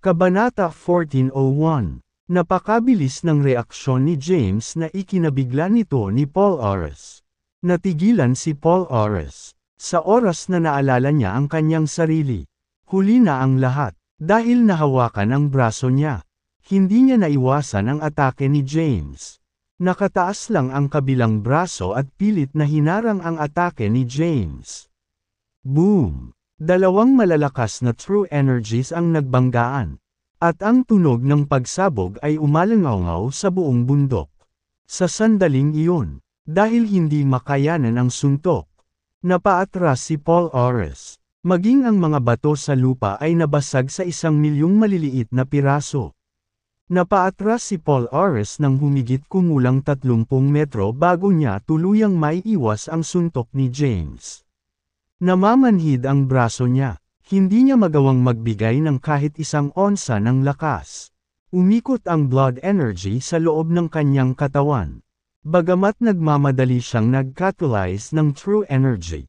Kabanata 14:01. Napakabilis ng reaksyon ni James na ikinabigla nito ni Paul Ores. Natigilan si Paul Ores. Sa oras na naalala niya ang kanyang sarili. Huli na ang lahat, dahil nahawakan ang braso niya. Hindi niya naiwasan ang atake ni James. Nakataas lang ang kabilang braso at pilit na hinarang ang atake ni James. Boom! Dalawang malalakas na true energies ang nagbanggaan. At ang tunog ng pagsabog ay umalangaw sa buong bundok. Sa sandaling iyon, dahil hindi makayanan ang suntok, napaatras si Paul Ores. Maging ang mga bato sa lupa ay nabasag sa 1,000,000 maliliit na piraso. Napaatras si Paul Ores ng humigit kumulang 30 metro bago niya tuluyang maiiwas ang suntok ni James. Namamanhid ang braso niya. Hindi niya magawang magbigay ng kahit 1 onsa ng lakas. Umikot ang blood energy sa loob ng kanyang katawan. Bagamat nagmamadali siyang nag-catalyze ng true energy,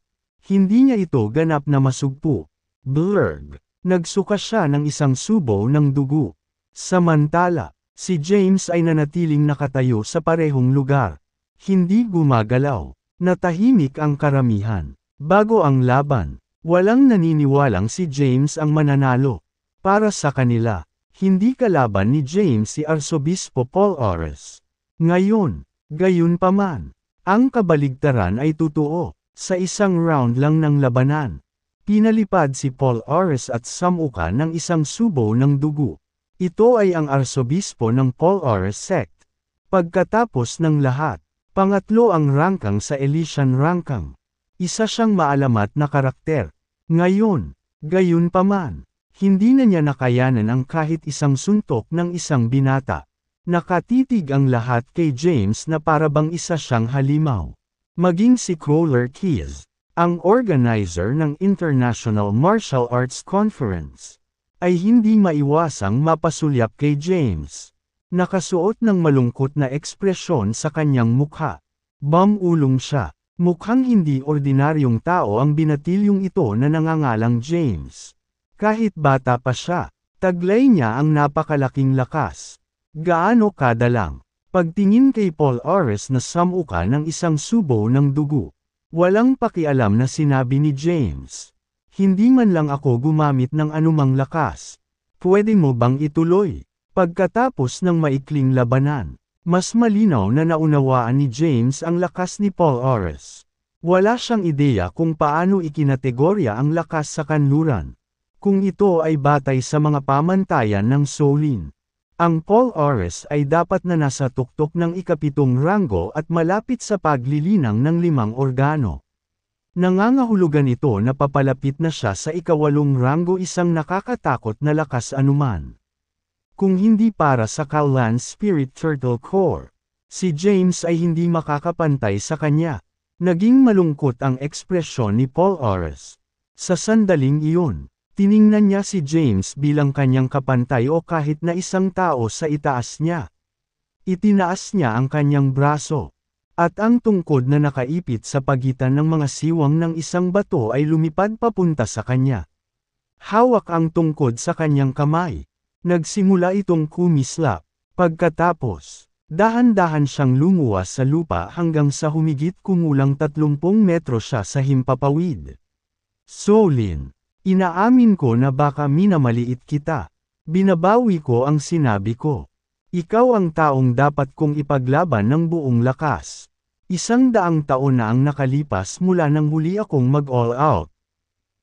hindi niya ito ganap na masugpo. Blurg. Nagsuka siya ng 1 subo ng dugo. Samantala, si James ay nanatiling nakatayo sa parehong lugar. Hindi gumagalaw. Natahimik ang karamihan. Bago ang laban, walang naniniwalang si James ang mananalo. Para sa kanila, hindi kalaban ni James si Arsobispo Paul Ores. Ngayon, gayunpaman, ang kabaligtaran ay totoo. Sa 1 round lang ng labanan, pinalipad si Paul Ores at samuka ng 1 subo ng dugo. Ito ay ang Arsobispo ng Paul Ores sect. Pagkatapos ng lahat, pangatlo ang rangkang sa Elysian rangkang. Isa siyang maalamat na karakter. Ngayon, gayunpaman, hindi na niya nakayanan ang kahit 1 suntok ng 1 binata. Nakatitig ang lahat kay James na parabang isa siyang halimaw. Maging si Crawler Keys, ang organizer ng International Martial Arts Conference, ay hindi maiwasang mapasulyap kay James. Nakasuot ng malungkot na ekspresyon sa kanyang mukha. Bamulong siya. Mukhang hindi ordinaryong tao ang binatilyong ito na nangangalang James. Kahit bata pa siya, taglay niya ang napakalaking lakas. Gaano kadalang. Pagtingin kay Paul Ores na samuka ng 1 subo ng dugo. Walang pakialam na sinabi ni James. Hindi man lang ako gumamit ng anumang lakas. Pwede mo bang ituloy? Pagkatapos ng maikling labanan, mas malinaw na naunawaan ni James ang lakas ni Paul Ores. Wala siyang ideya kung paano ikinategorya ang lakas sa kanluran. Kung ito ay batay sa mga pamantayan ng Shaolin. Ang Paul Ores ay dapat na nasa tuktok ng 7th ranggo at malapit sa paglilinang ng 5 organo. Nangangahulugan ito na papalapit na siya sa 8th ranggo, isang nakakatakot na lakas anuman. Kung hindi para sa Kalan Spirit Turtle Core, si James ay hindi makakapantay sa kanya. Naging malungkot ang ekspresyon ni Paul Ores. Sa sandaling iyon, tiningnan niya si James bilang kanyang kapantay o kahit na isang tao sa itaas niya. Itinaas niya ang kanyang braso. At ang tungkod na nakaipit sa pagitan ng mga siwang ng isang bato ay lumipad papunta sa kanya. Hawak ang tungkod sa kanyang kamay. Nagsimula itong kumislap. Pagkatapos, dahan-dahan siyang lumuwas sa lupa hanggang sa humigit kumulang 30 metro siya sa himpapawid. Shaolin, inaamin ko na baka minamaliit kita. Binabawi ko ang sinabi ko. Ikaw ang taong dapat kong ipaglaban ng buong lakas. 100 taon na ang nakalipas mula nang huli akong mag-all out.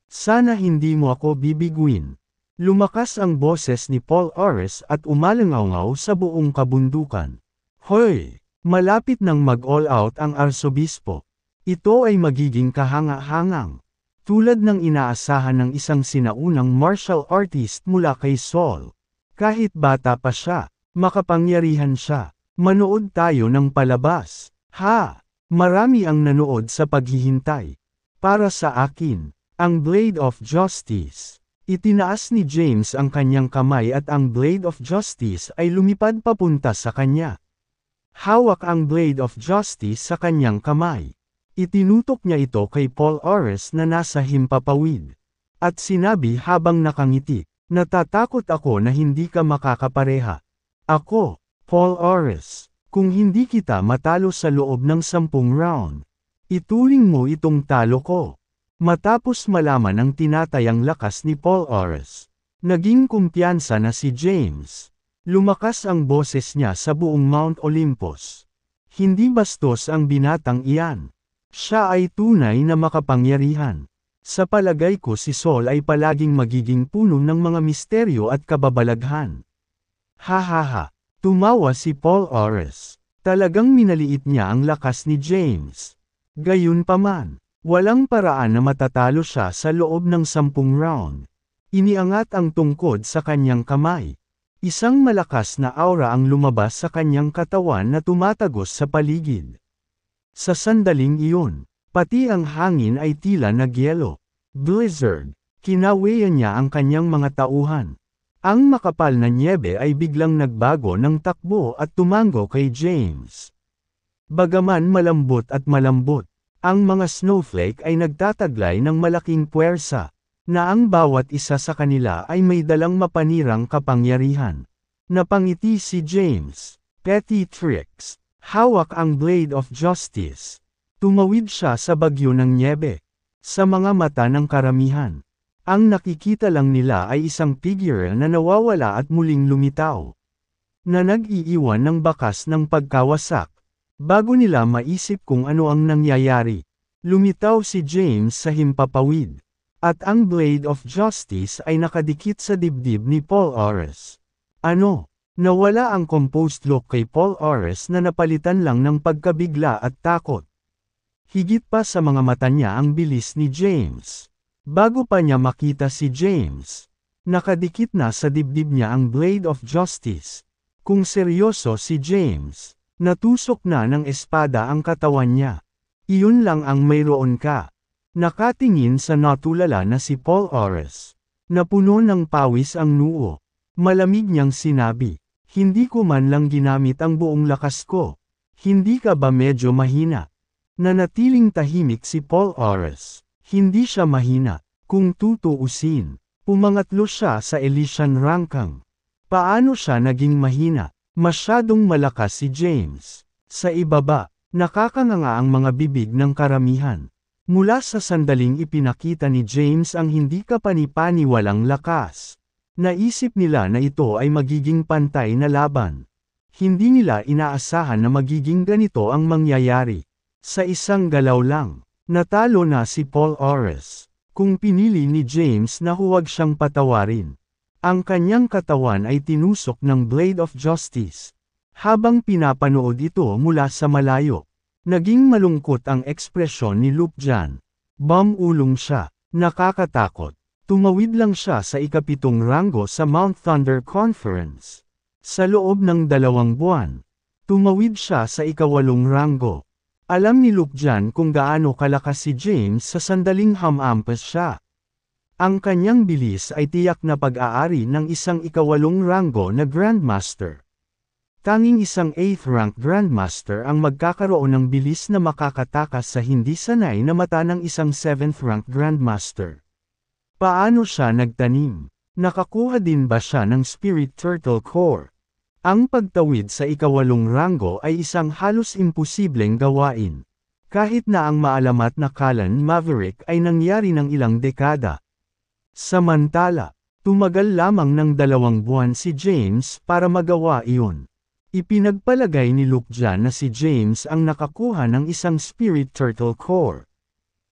Sana hindi mo ako bibiguin. Lumakas ang boses ni Paul Ores at umalangaw sa buong kabundukan. Hoy! Malapit nang mag-all out ang Arsobispo. Ito ay magiging kahanga-hangang. Tulad ng inaasahan ng isang sinaunang martial artist mula kay Saul. Kahit bata pa siya, makapangyarihan siya. Manood tayo ng palabas. Ha! Marami ang nanood sa paghihintay. Para sa akin, ang Blade of Justice. Itinaas ni James ang kanyang kamay at ang Blade of Justice ay lumipad papunta sa kanya. Hawak ang Blade of Justice sa kanyang kamay. Itinutok niya ito kay Paul Ores na nasa himpapawid. At sinabi habang nakangiti, Natatakot ako na hindi ka makakapareha. Ako, Paul Ores, kung hindi kita matalo sa loob ng 10 round, ituring mo itong talo ko. Matapos malaman ang tinatayang lakas ni Paul Ores, naging kumpiyansa na si James. Lumakas ang boses niya sa buong Mount Olympus. Hindi bastos ang binatang iyan. Siya ay tunay na makapangyarihan. Sa palagay ko si Saul ay palaging magiging puno ng mga misteryo at kababalaghan. Hahaha. Tumawa si Paul Ores. Talagang minaliit niya ang lakas ni James. Gayunpaman, walang paraan na matatalo siya sa loob ng 10 round. Iniangat ang tungkod sa kanyang kamay. Isang malakas na aura ang lumabas sa kanyang katawan na tumatagos sa paligid. Sa sandaling iyon, pati ang hangin ay tila nagyelo. Blizzard, kinawayan niya ang kanyang mga tauhan. Ang makapal na nyebe ay biglang nagbago ng takbo at tumango kay James. Bagaman malambot at malambot, ang mga snowflake ay nagtataglay ng malaking puwersa, na ang bawat isa sa kanila ay may dalang mapanirang kapangyarihan. Napangiti si James. Petty tricks. Hawak ang Blade of Justice. Tumawid siya sa bagyo ng nyebe. Sa mga mata ng karamihan, ang nakikita lang nila ay isang figure na nawawala at muling lumitaw. Na nag-iiwan ng bakas ng pagkawasak. Bago nila maisip kung ano ang nangyayari, lumitaw si James sa himpapawid. At ang Blade of Justice ay nakadikit sa dibdib ni Paul Ores. Ano? Nawala ang composed look kay Paul Ores na napalitan lang ng pagkabigla at takot. Higit pa sa mga mata niya ang bilis ni James. Bago pa niya makita si James, nakadikit na sa dibdib niya ang Blade of Justice. Kung seryoso si James, natusok na ng espada ang katawan niya. Iyon lang ang mayroon ka. Nakatingin sa natulala na si Paul Ores. Napuno ng pawis ang noo. Malamig niyang sinabi, "Hindi ko man lang ginamit ang buong lakas ko. Hindi ka ba medyo mahina?" Nanatiling tahimik si Paul Ores. Hindi siya mahina. Kung tutuusin, pumangatlo siya sa Elysian Rangkang. Paano siya naging mahina? Masyadong malakas si James. Sa ibaba, nakakanganga ang mga bibig ng karamihan. Mula sa sandaling ipinakita ni James ang hindi kapani-paniwalang lakas. Naisip nila na ito ay magiging pantay na laban. Hindi nila inaasahan na magiging ganito ang mangyayari. Sa isang galaw lang, natalo na si Paul Ores. Kung pinili ni James na huwag siyang patawarin, ang kanyang katawan ay tinusok ng Blade of Justice. Habang pinapanood ito mula sa malayo, naging malungkot ang ekspresyon ni Lupjan. Bumulong siya. Nakakatakot. Tumawid lang siya sa ika-7 ranggo sa Mount Thunder Conference. Sa loob ng 2 buwan, tumawid siya sa ika-8 ranggo. Alam ni Lupjan kung gaano kalakas si James sa sandaling hamampas siya. Ang kanyang bilis ay tiyak na pag-aari ng isang ika-8 ranggo na Grandmaster. Tanging isang 8th rank Grandmaster ang magkakaroon ng bilis na makakatakas sa hindi sanay na mata ng isang 7th rank Grandmaster. Paano siya nagtanim? Nakakuha din ba siya ng Spirit Turtle Core? Ang pagtawid sa ika-8 ranggo ay isang halos imposibleng gawain. Kahit na ang maalamat na Kalan Maverick ay nangyari ng ilang dekada. Samantala, tumagal lamang ng 2 buwan si James para magawa iyon. Ipinagpalagay ni Lupjan na si James ang nakakuha ng isang Spirit Turtle Core.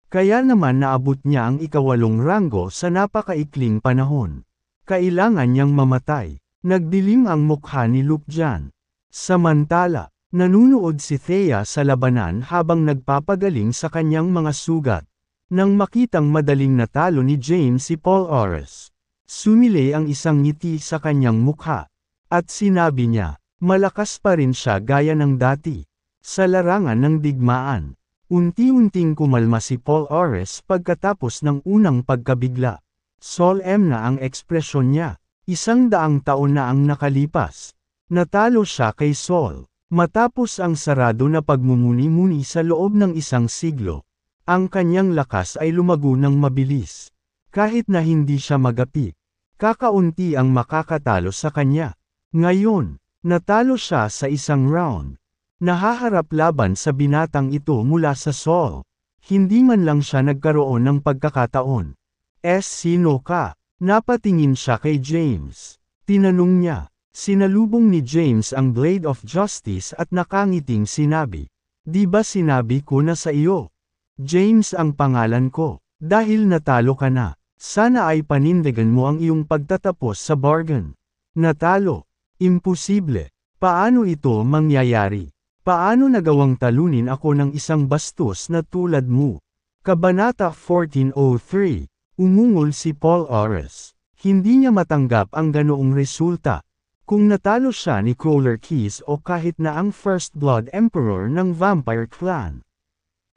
Kaya naman naabot niya ang ika-8 ranggo sa napakaikling panahon. Kailangan niyang mamatay. Nagdilim ang mukha ni Lupjan. Samantala, nanunood si Thea sa labanan habang nagpapagaling sa kanyang mga sugat. Nang makitang madaling natalo ni James si Paul Ores, sumili ang isang ngiti sa kanyang mukha. At sinabi niya, malakas pa rin siya gaya ng dati. Sa larangan ng digmaan, unti-unting kumalma si Paul Ores pagkatapos ng unang pagkabigla. Solemn na ang ekspresyon niya. 100 taon na ang nakalipas. Natalo siya kay Saul. Matapos ang sarado na pagmumuni-muni sa loob ng 1 siglo, ang kanyang lakas ay lumago ng mabilis. Kahit na hindi siya magapi. Kakaunti ang makakatalo sa kanya. Ngayon, natalo siya sa isang round. Nahaharap laban sa binatang ito mula sa Seoul. Hindi man lang siya nagkaroon ng pagkakataon. Sino ka? Napatingin siya kay James. Tinanong niya. Sinalubong ni James ang Blade of Justice at nakangiting sinabi. Di ba sinabi ko na sa iyo? James ang pangalan ko. Dahil natalo ka na, sana ay panindigan mo ang iyong pagtatapos sa bargain. Natalo. Imposible. Paano ito mangyayari? Paano nagawang talunin ako ng isang bastos na tulad mo? Kabanata 1403. Umungol si Paul Ores. Hindi niya matanggap ang ganoong resulta. Kung natalo siya ni Crawler Keys o kahit na ang First Blood Emperor ng Vampire Clan,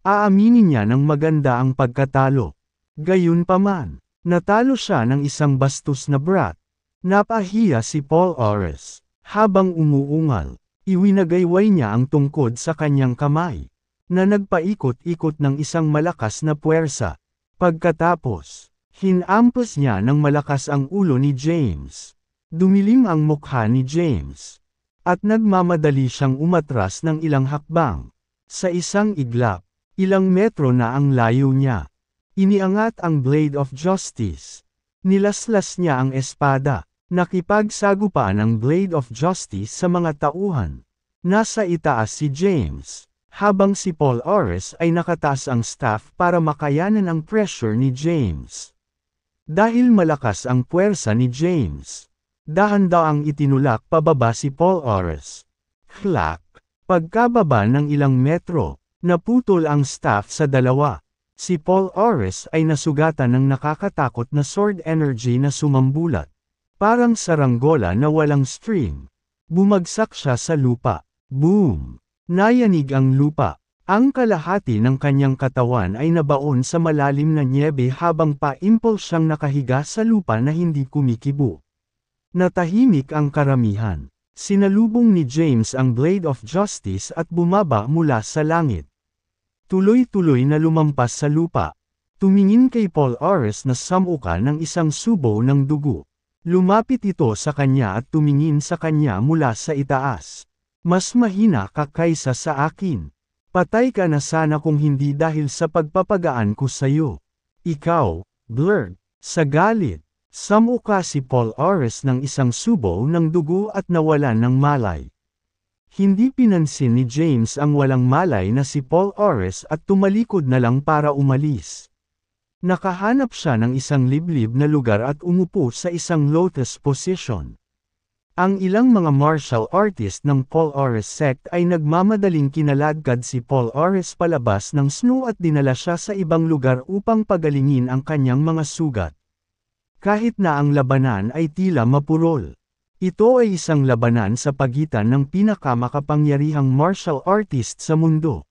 aaminin niya ng maganda ang pagkatalo. Gayunpaman, natalo siya ng isang bastos na brat. Napahiya si Paul Ores. Habang umuungal, iwinagayway niya ang tungkod sa kanyang kamay, na nagpaikot-ikot ng isang malakas na puwersa. Pagkatapos, hinampas niya ng malakas ang ulo ni James. Dumilim ang mukha ni James. At nagmamadali siyang umatras ng ilang hakbang. Sa isang iglap, ilang metro na ang layo niya. Iniangat ang Blade of Justice. Nilaslas niya ang espada. Nakipagsagupaan ang Blade of Justice sa mga tauhan. Nasa itaas si James, habang si Paul Ores ay nakataas ang staff para makayanan ang pressure ni James. Dahil malakas ang puwersa ni James, dahan-daang itinulak pababa si Paul Ores. Clack! Pagkababa ng ilang metro, naputol ang staff sa dalawa. Si Paul Ores ay nasugatan ng nakakatakot na sword energy na sumambulat. Parang saranggola na walang string. Bumagsak siya sa lupa. Boom! Nayanig ang lupa. Ang kalahati ng kanyang katawan ay nabaon sa malalim na nyebe habang paimpol siyang nakahiga sa lupa na hindi kumikibo. Natahimik ang karamihan. Sinalubong ni James ang Blade of Justice at bumaba mula sa langit. Tuloy-tuloy na lumampas sa lupa. Tumingin kay Paul Ores na samuka ng isang subo ng dugo. Lumapit ito sa kanya at tumingin sa kanya mula sa itaas. Mas mahina ka kaysa sa akin. Patay ka na sana kung hindi dahil sa pagpapagaan ko sa'yo. Ikaw, Blurred, sa galit. Samuka si Paul Ores ng isang subo ng dugo at nawalan ng malay. Hindi pinansin ni James ang walang malay na si Paul Ores at tumalikod na lang para umalis. Nakahanap siya ng isang liblib na lugar at umupo sa isang lotus position. Ang ilang mga martial artist ng Paul Ores sect ay nagmamadaling kinaladkad si Paul Ores palabas ng snow at dinala siya sa ibang lugar upang pagalingin ang kanyang mga sugat. Kahit na ang labanan ay tila mapurol. Ito ay isang labanan sa pagitan ng pinakamakapangyarihang martial artist sa mundo.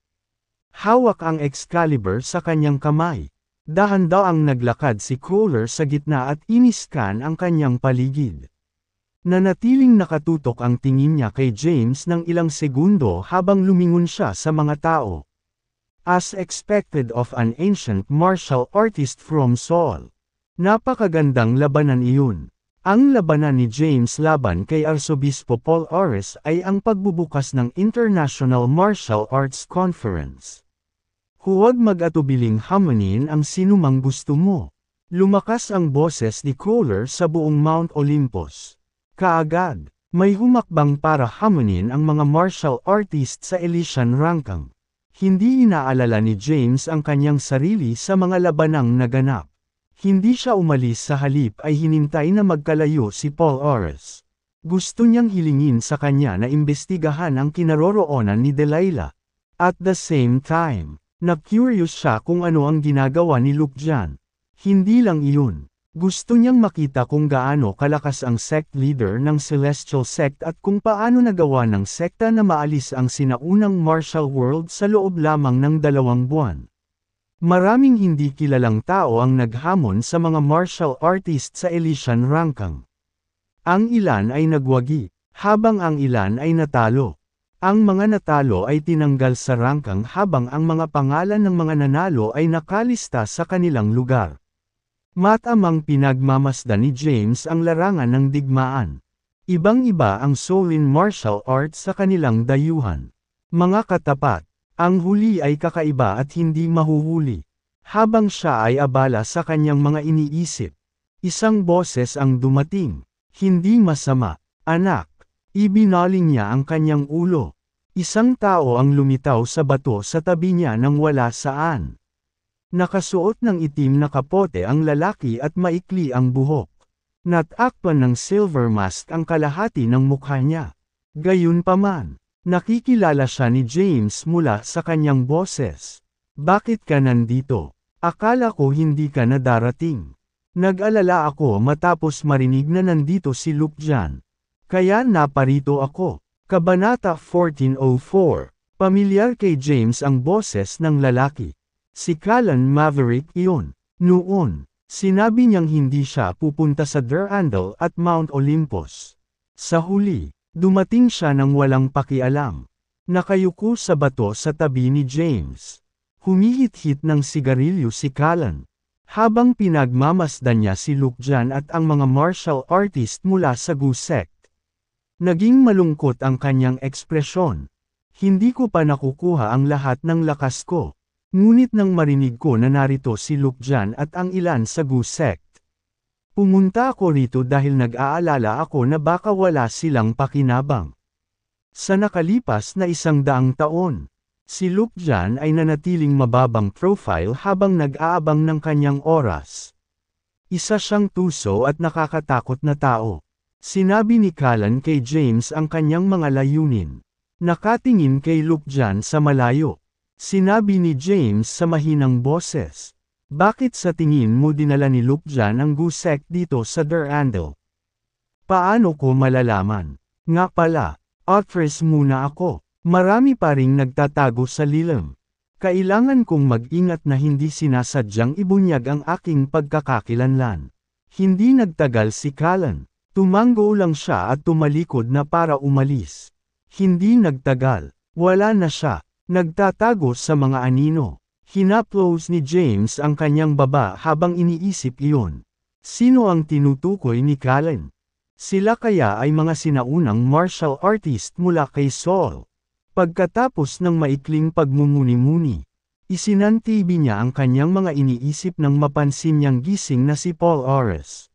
Hawak ang Excalibur sa kanyang kamay. Dahan-daang naglakad si Crawler sa gitna at iniskan ang kanyang paligid. Nanatiling nakatutok ang tingin niya kay James ng ilang segundo habang lumingon siya sa mga tao. As expected of an ancient martial artist from Seoul. Napakagandang labanan iyon. Ang labanan ni James laban kay Arsobispo Paul Ores ay ang pagbubukas ng International Martial Arts Conference. Huwag mag-atubiling hamunin ang sinumang gusto mo. Lumakas ang boses ni Crawler sa buong Mount Olympus. Kaagad, may humakbang para hamunin ang mga martial artist sa Elysian Rangkang. Hindi inaalala ni James ang kanyang sarili sa mga labanang naganap. Hindi siya umalis sa halip ay hinintay na magkalayo si Paul Ores. Gusto niyang hilingin sa kanya na imbestigahan ang kinaroroonan ni Delilah. At the same time, na-curious siya kung ano ang ginagawa ni Luke dyan. Hindi lang iyon. Gusto niyang makita kung gaano kalakas ang sect leader ng Celestial Sect at kung paano nagawa ng sekta na maalis ang sinaunang martial world sa loob lamang ng 2 buwan. Maraming hindi kilalang tao ang naghamon sa mga martial artist sa Elysian Rangkang. Ang ilan ay nagwagi, habang ang ilan ay natalo. Ang mga natalo ay tinanggal sa rangkang habang ang mga pangalan ng mga nanalo ay nakalista sa kanilang lugar. Matamang pinagmamasdan ni James ang larangan ng digmaan. Ibang-iba ang Shaolin martial arts sa kanilang dayuhan. Mga katapat, ang huli ay kakaiba at hindi mahuhuli. Habang siya ay abala sa kanyang mga iniisip, isang boses ang dumating. Hindi masama, anak. Ibinaling niya ang kanyang ulo. Isang tao ang lumitaw sa bato sa tabi niya nang wala saan. Nakasuot ng itim na kapote ang lalaki at maikli ang buhok. Natakpan ng silver mask ang kalahati ng mukha niya. Gayunpaman, nakikilala siya ni James mula sa kanyang boses. Bakit ka nandito? Akala ko hindi ka na darating. Nag-alala ako matapos marinig na nandito si Luke Jan. Kaya naparito ako. Kabanata 1404. Pamilyar kay James ang boses ng lalaki. Si Callan Maverick iyon. Noon, sinabi niyang hindi siya pupunta sa Durandal at Mount Olympus. Sa huli, dumating siya nang walang pakialam. Nakayuko sa bato sa tabi ni James. Humihit-hit ng sigarilyo si Callan. Habang pinagmamasdan niya si Luke Jan at ang mga martial artist mula sa Gu sect. Naging malungkot ang kanyang ekspresyon. Hindi ko pa nakukuha ang lahat ng lakas ko. Ngunit nang marinig ko na narito si Luke Jan at ang ilan sa Gu sect. Pumunta ako rito dahil nag-aalala ako na baka wala silang pakinabang. Sa nakalipas na 100 taon, si Luke Jan ay nanatiling mababang profile habang nag-aabang ng kanyang oras. Isa siyang tuso at nakakatakot na tao. Sinabi ni Callan kay James ang kanyang mga layunin. Nakatingin kay Luke Jan sa malayo. Sinabi ni James sa mahinang boses. Bakit sa tingin mo dinala ni Luke Jan ang Gu sect dito sa Durandal? Paano ko malalaman? Nga pala, actress muna ako. Marami pa ring nagtatago sa lilim. Kailangan kong mag-ingat na hindi sinasadyang ibunyag ang aking pagkakakilanlan. Hindi nagtagal si Callan. Tumango lang siya at tumalikod na para umalis. Hindi nagtagal. Wala na siya. Nagtatago sa mga anino. Hinaplos ni James ang kanyang baba habang iniisip iyon. Sino ang tinutukoy ni Callan? Sila kaya ay mga sinaunang martial artist mula kay Saul. Pagkatapos ng maikling pagmumuni-muni, isinantibi niya ang kanyang mga iniisip nang mapansin niyang gising na si Paul Ores.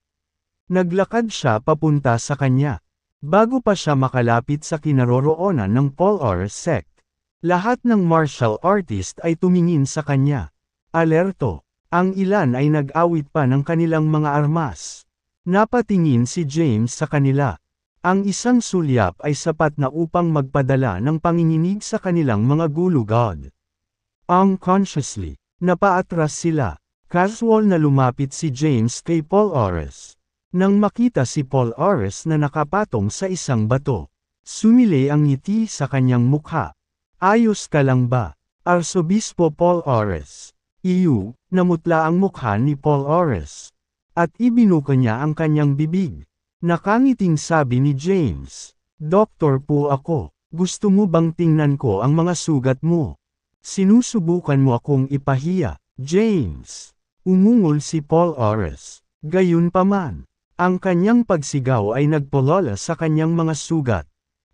Naglakad siya papunta sa kanya. Bago pa siya makalapit sa kinaroroonan ng Paul Ores sect. Lahat ng martial artist ay tumingin sa kanya. Alerto, ang ilan ay nag-awit pa ng kanilang mga armas. Napatingin si James sa kanila. Ang isang sulyap ay sapat na upang magpadala ng panginginig sa kanilang mga gulugod. Unconsciously, napaatras sila. Casual na lumapit si James kay Paul Ores. Nang makita si Paul Ores na nakapatong sa isang bato, sumili ang ngiti sa kanyang mukha. Ayos ka lang ba, Arsobispo Paul Ores? Iyu, namutla ang mukha ni Paul Ores. At ibinuka niya ang kanyang bibig. Nakangiting sabi ni James, Doktor po ako, gusto mo bang tingnan ko ang mga sugat mo? Sinusubukan mo akong ipahiya, James. Umungol si Paul Ores. Gayunpaman, ang kanyang pagsigaw ay nagpolola sa kanyang mga sugat.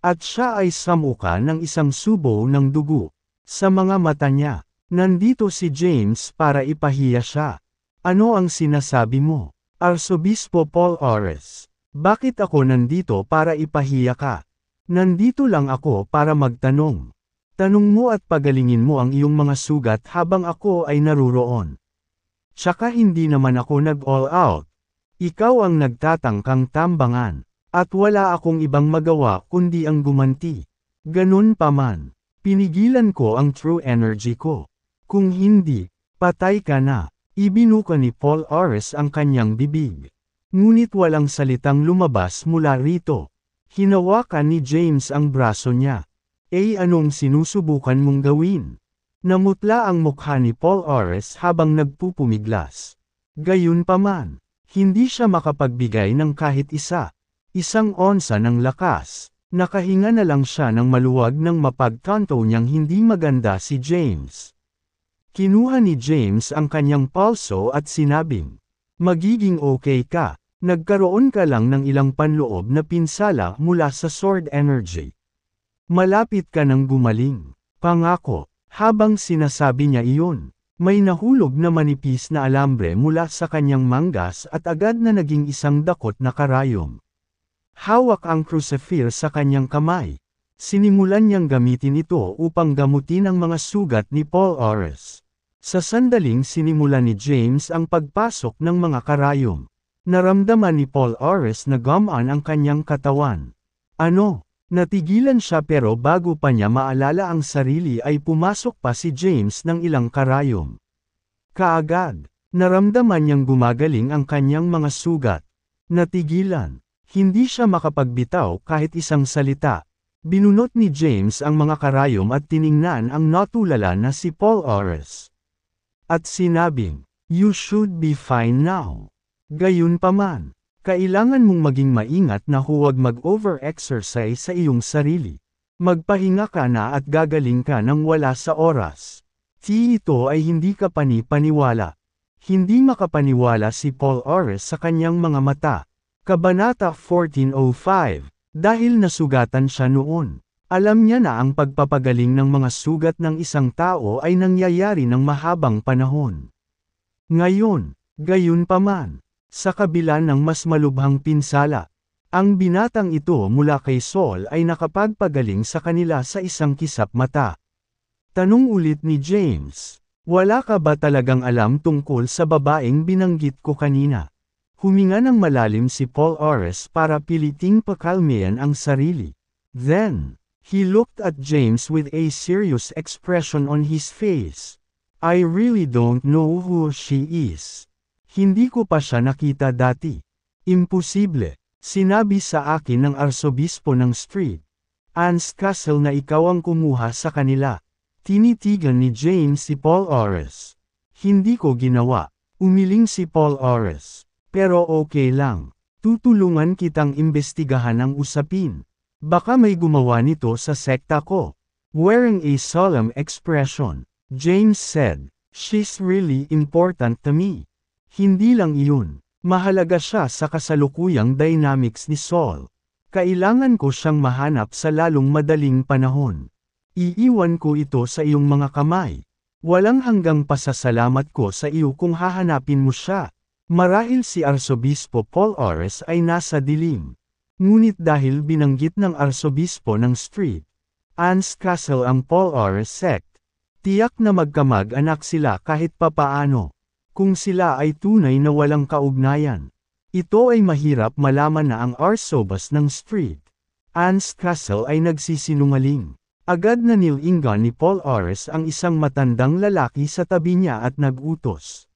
At siya ay samuka ng isang subo ng dugo. Sa mga mata niya, nandito si James para ipahiya siya. Ano ang sinasabi mo, Arsobispo Paul Ores? Bakit ako nandito para ipahiya ka? Nandito lang ako para magtanong. Tanong mo at pagalingin mo ang iyong mga sugat habang ako ay naruroon. Tsaka hindi naman ako nag-all out. Ikaw ang nagtatangkang tambangan. At wala akong ibang magawa kundi ang gumanti. Ganun pa man, pinigilan ko ang true energy ko. Kung hindi, patay ka na. Ibinuka ni Paul Ores ang kanyang bibig. Ngunit walang salitang lumabas mula rito. Hinawakan ni James ang braso niya. Anong sinusubukan mong gawin? Namutla ang mukha ni Paul Ores habang nagpupumiglas. Gayunpaman, hindi siya makapagbigay ng kahit isa. Isang onsa ng lakas. Nakahinga na lang siya ng maluwag nang mapagtanto niyang hindi maganda si James. Kinuha ni James ang kanyang palso at sinabing, Magiging okay ka. Nagkaroon ka lang ng ilang panloob na pinsala mula sa sword energy. Malapit ka nang gumaling. Pangako. Habang sinasabi niya iyon, may nahulog na manipis na alambre mula sa kanyang manggas at agad na naging isang dakot na karayom. Hawak ang crucifier sa kanyang kamay. Sinimulan niyang gamitin ito upang gamutin ang mga sugat ni Paul Ores. Sa sandaling sinimulan ni James ang pagpasok ng mga karayom. Naramdaman ni Paul Ores na gumaan ang kanyang katawan. Ano? Natigilan siya pero bago pa niya maalala ang sarili ay pumasok pa si James ng ilang karayom. Kaagad, naramdaman niyang gumagaling ang kanyang mga sugat. Natigilan. Hindi siya makapagbitaw kahit isang salita. Binunot ni James ang mga karayom at tiningnan ang natulala na si Paul Ores. At sinabing, "You should be fine now." Gayunpaman, kailangan mong maging maingat na huwag mag-over-exercise sa iyong sarili. Magpahinga ka na at gagaling ka nang wala sa oras. Ito ay hindi ka pani-paniwala. Hindi makapaniwala si Paul Ores sa kanyang mga mata. Kabanata 14:05. Dahil nasugatan siya noon, alam niya na ang pagpapagaling ng mga sugat ng isang tao ay nangyayari ng mahabang panahon. Ngayon, gayunpaman, sa kabila ng mas malubhang pinsala, ang binatang ito mula kay Saul ay nakapagpagaling sa kanila sa isang kisap mata. Tanong ulit ni James, "Wala ka ba talagang alam tungkol sa babaeng binanggit ko kanina?" Huminga ng malalim si Paul Ores para piliting pakalmayan ang sarili. Then, he looked at James with a serious expression on his face. "I really don't know who she is. Hindi ko pa siya nakita dati." "Imposible," sinabi sa akin ng arsobispo ng Street Anne's Castle na ikaw ang kumuha sa kanila. Tinitigan ni James si Paul Ores. "Hindi ko ginawa." Umiling si Paul Ores. "Pero okay lang. Tutulungan kitang imbestigahan ang usapin. Baka may gumawa nito sa sekta ko." Wearing a solemn expression, James said, "She's really important to me." Hindi lang iyon. Mahalaga siya sa kasalukuyang dynamics ni Saul. Kailangan ko siyang mahanap sa lalong madaling panahon. Iiwan ko ito sa iyong mga kamay. Walang hanggang pasasalamat ko sa iyo kung hahanapin mo siya. Marahil si Arsobispo Paul Ores ay nasa dilim. Ngunit dahil binanggit ng Arsobispo ng Street Anne's Castle ang Paul Ores sect, tiyak na magkamag-anak sila kahit papaano. Kung sila ay tunay na walang kaugnayan, ito ay mahirap malaman na ang Arsobas ng Street Anne's Castle ay nagsisinungaling. Agad na nilingan ni Paul Ores ang isang matandang lalaki sa tabi niya at nagutos.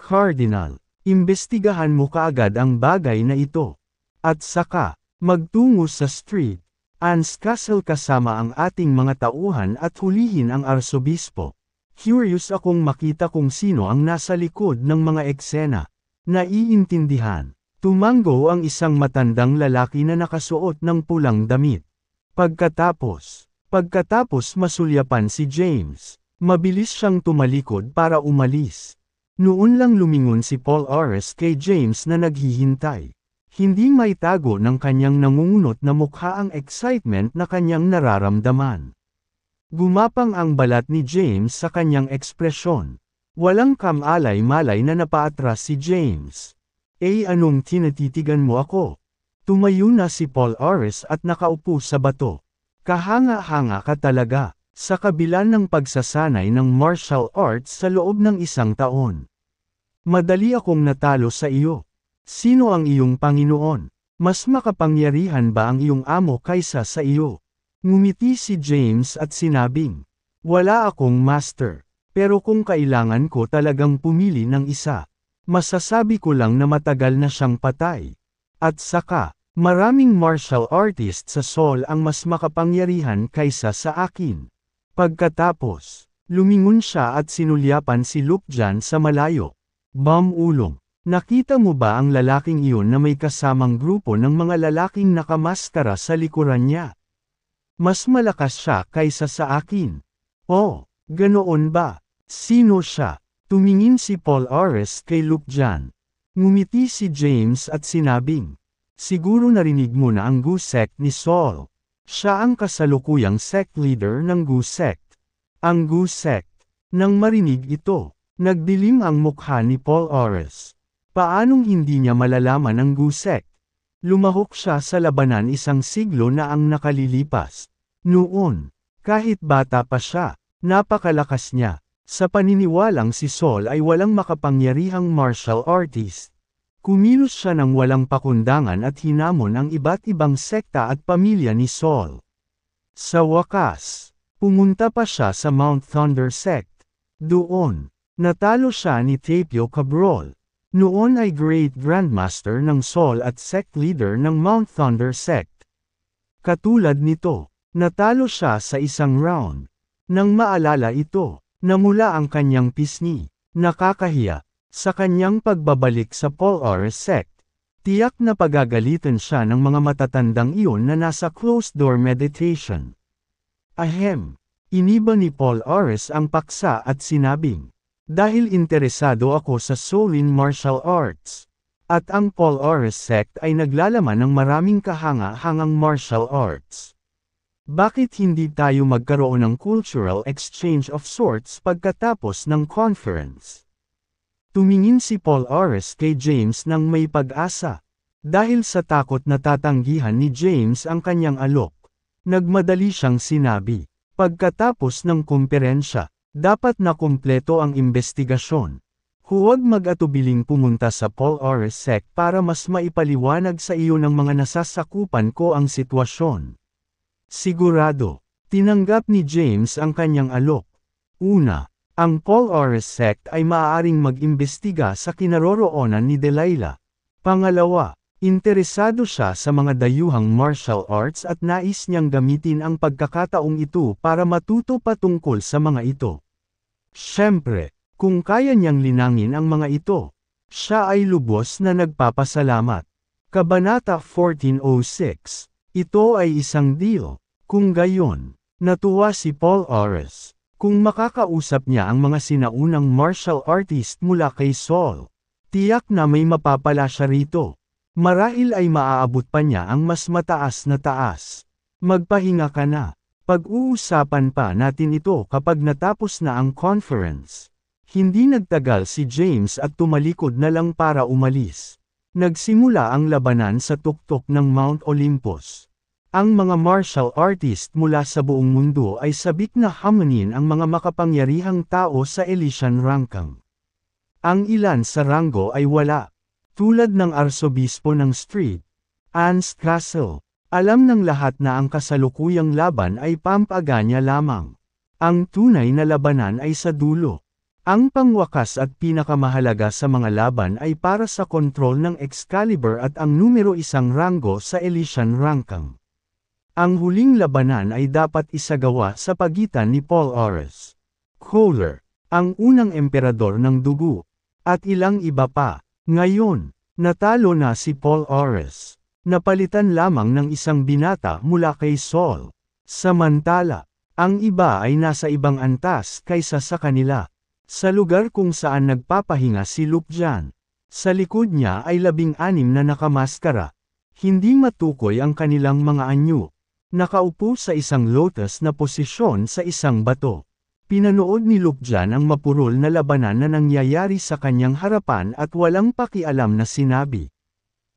"Cardinal, imbestigahan mo kaagad ang bagay na ito. At saka, magtungo sa Street Anne's Castle kasama ang ating mga tauhan at hulihin ang arsobispo. Curious akong makita kung sino ang nasa likod ng mga eksena." "Naiintindihan." Tumango ang isang matandang lalaki na nakasuot ng pulang damit. Pagkatapos masulyapan si James, mabilis siyang tumalikod para umalis. Noon lang lumingon si Paul Ores kay James na naghihintay. Hindi maitago ng kanyang nangungunot na mukha ang excitement na kanyang nararamdaman. Gumapang ang balat ni James sa kanyang ekspresyon. Walang kamalay-malay na napaatras si James. Anong tinatitigan mo ako?" Tumayo na si Paul Ores at nakaupo sa bato. "Kahanga-hanga ka talaga, sa kabila ng pagsasanay ng martial arts sa loob ng isang taon. Madali akong natalo sa iyo. Sino ang iyong Panginoon? Mas makapangyarihan ba ang iyong amo kaysa sa iyo?" Ngumiti si James at sinabing, "Wala akong master. Pero kung kailangan ko talagang pumili ng isa, masasabi ko lang na matagal na siyang patay. At saka, maraming martial artist sa Saul ang mas makapangyarihan kaysa sa akin." Pagkatapos, lumingon siya at sinulyapan si Lukjan sa malayo. "Ulong, nakita mo ba ang lalaking iyon na may kasamang grupo ng mga lalaking nakamaskara sa likuran niya? Mas malakas siya kaysa sa akin." "Oh, ganoon ba? Sino siya?" Tumingin si Paul Ores kay Lukjan. Ngumiti si James at sinabing, siguro narinig mo na ang Gu sect ni Saul. Siya ang kasalukuyang sect leader ng Gu sect. Ang Gu sect. Nang marinig ito, nagdilim ang mukha ni Paul Ores. Paanong hindi niya malalaman ang Gu sect? Lumahok siya sa labanan isang siglo na ang nakalilipas. Noon, kahit bata pa siya, napakalakas niya. Sa paniniwalang si Saul ay walang makapangyarihang martial artist. Kumilos siya ng walang pakundangan at hinamon ang iba't ibang sekta at pamilya ni Saul. Sa wakas, pumunta pa siya sa Mount Thunder sect. Doon, natalo siya ni Tapio Cabrol. Noon ay Great Grandmaster ng Saul at sect leader ng Mount Thunder sect. Katulad nito, natalo siya sa isang round. Nang maalala ito, namula ang kanyang pisngi, nakakahiya, sa kanyang pagbabalik sa Paul Ores sect. Tiyak na pagagalitan siya ng mga matatandang iyon na nasa closed-door meditation. Ahem, iniba ni Paul Ores ang paksa at sinabing, dahil interesado ako sa Shaolin martial arts. At ang Paul Ores sect ay naglalaman ng maraming kahanga-hangang martial arts. Bakit hindi tayo magkaroon ng cultural exchange of sorts pagkatapos ng conference? Tumingin si Paul Ores kay James nang may pag-asa. Dahil sa takot na tatanggihan ni James ang kanyang alok, nagmadali siyang sinabi, pagkatapos ng kumperensya, dapat na kumpleto ang investigasyon. Huwag mag-atubiling pumunta sa Paul Ores sect para mas maipaliwanag sa iyo ng mga nasasakupan ko ang sitwasyon. Sigurado, tinanggap ni James ang kanyang alok. Una, ang Paul Ores sect ay maaaring mag-imbestiga sa kinaroroonan ni Delilah. Pangalawa, interesado siya sa mga dayuhang martial arts at nais niyang gamitin ang pagkakataong ito para matuto patungkol sa mga ito. Siyempre, kung kaya niyang linangin ang mga ito, siya ay lubos na nagpapasalamat. Kabanata 1406. Ito ay isang deal. Kung gayon, natuwa si Paul Ores. Kung makakausap niya ang mga sinaunang martial artist mula kay Saul, tiyak na may mapapala siya rito. Marahil ay maaabot pa niya ang mas mataas na taas. Magpahinga ka na. Pag-uusapan pa natin ito kapag natapos na ang conference. Hindi nagtagal si James at tumalikod na lang para umalis. Nagsimula ang labanan sa tuktok ng Mount Olympus. Ang mga martial artist mula sa buong mundo ay sabik na hamunin ang mga makapangyarihang tao sa Elysian Rangkang. Ang ilan sa ranggo ay wala. Tulad ng arsobispo ng Street, Anne's Castle. Alam ng lahat na ang kasalukuyang laban ay pampaganya lamang. Ang tunay na labanan ay sa dulo. Ang pangwakas at pinakamahalaga sa mga laban ay para sa kontrol ng Excalibur at ang numero 1 ranggo sa Elysian Rangkang. Ang huling labanan ay dapat isagawa sa pagitan ni Paul Ores, Kohler, ang unang emperador ng dugo, at ilang iba pa. Ngayon, natalo na si Paul Ores. Napalitan lamang ng isang binata mula kay Saul. Samantala, ang iba ay nasa ibang antas kaysa sa kanila. Sa lugar kung saan nagpapahinga si Luke Jan, sa likod niya ay 16 na nakamaskara. Hindi matukoy ang kanilang mga anyo. Nakaupo sa isang lotus na posisyon sa isang bato. Pinanood ni Luke Jan ang mapurol na labanan na nangyayari sa kanyang harapan at walang pakialam na sinabi.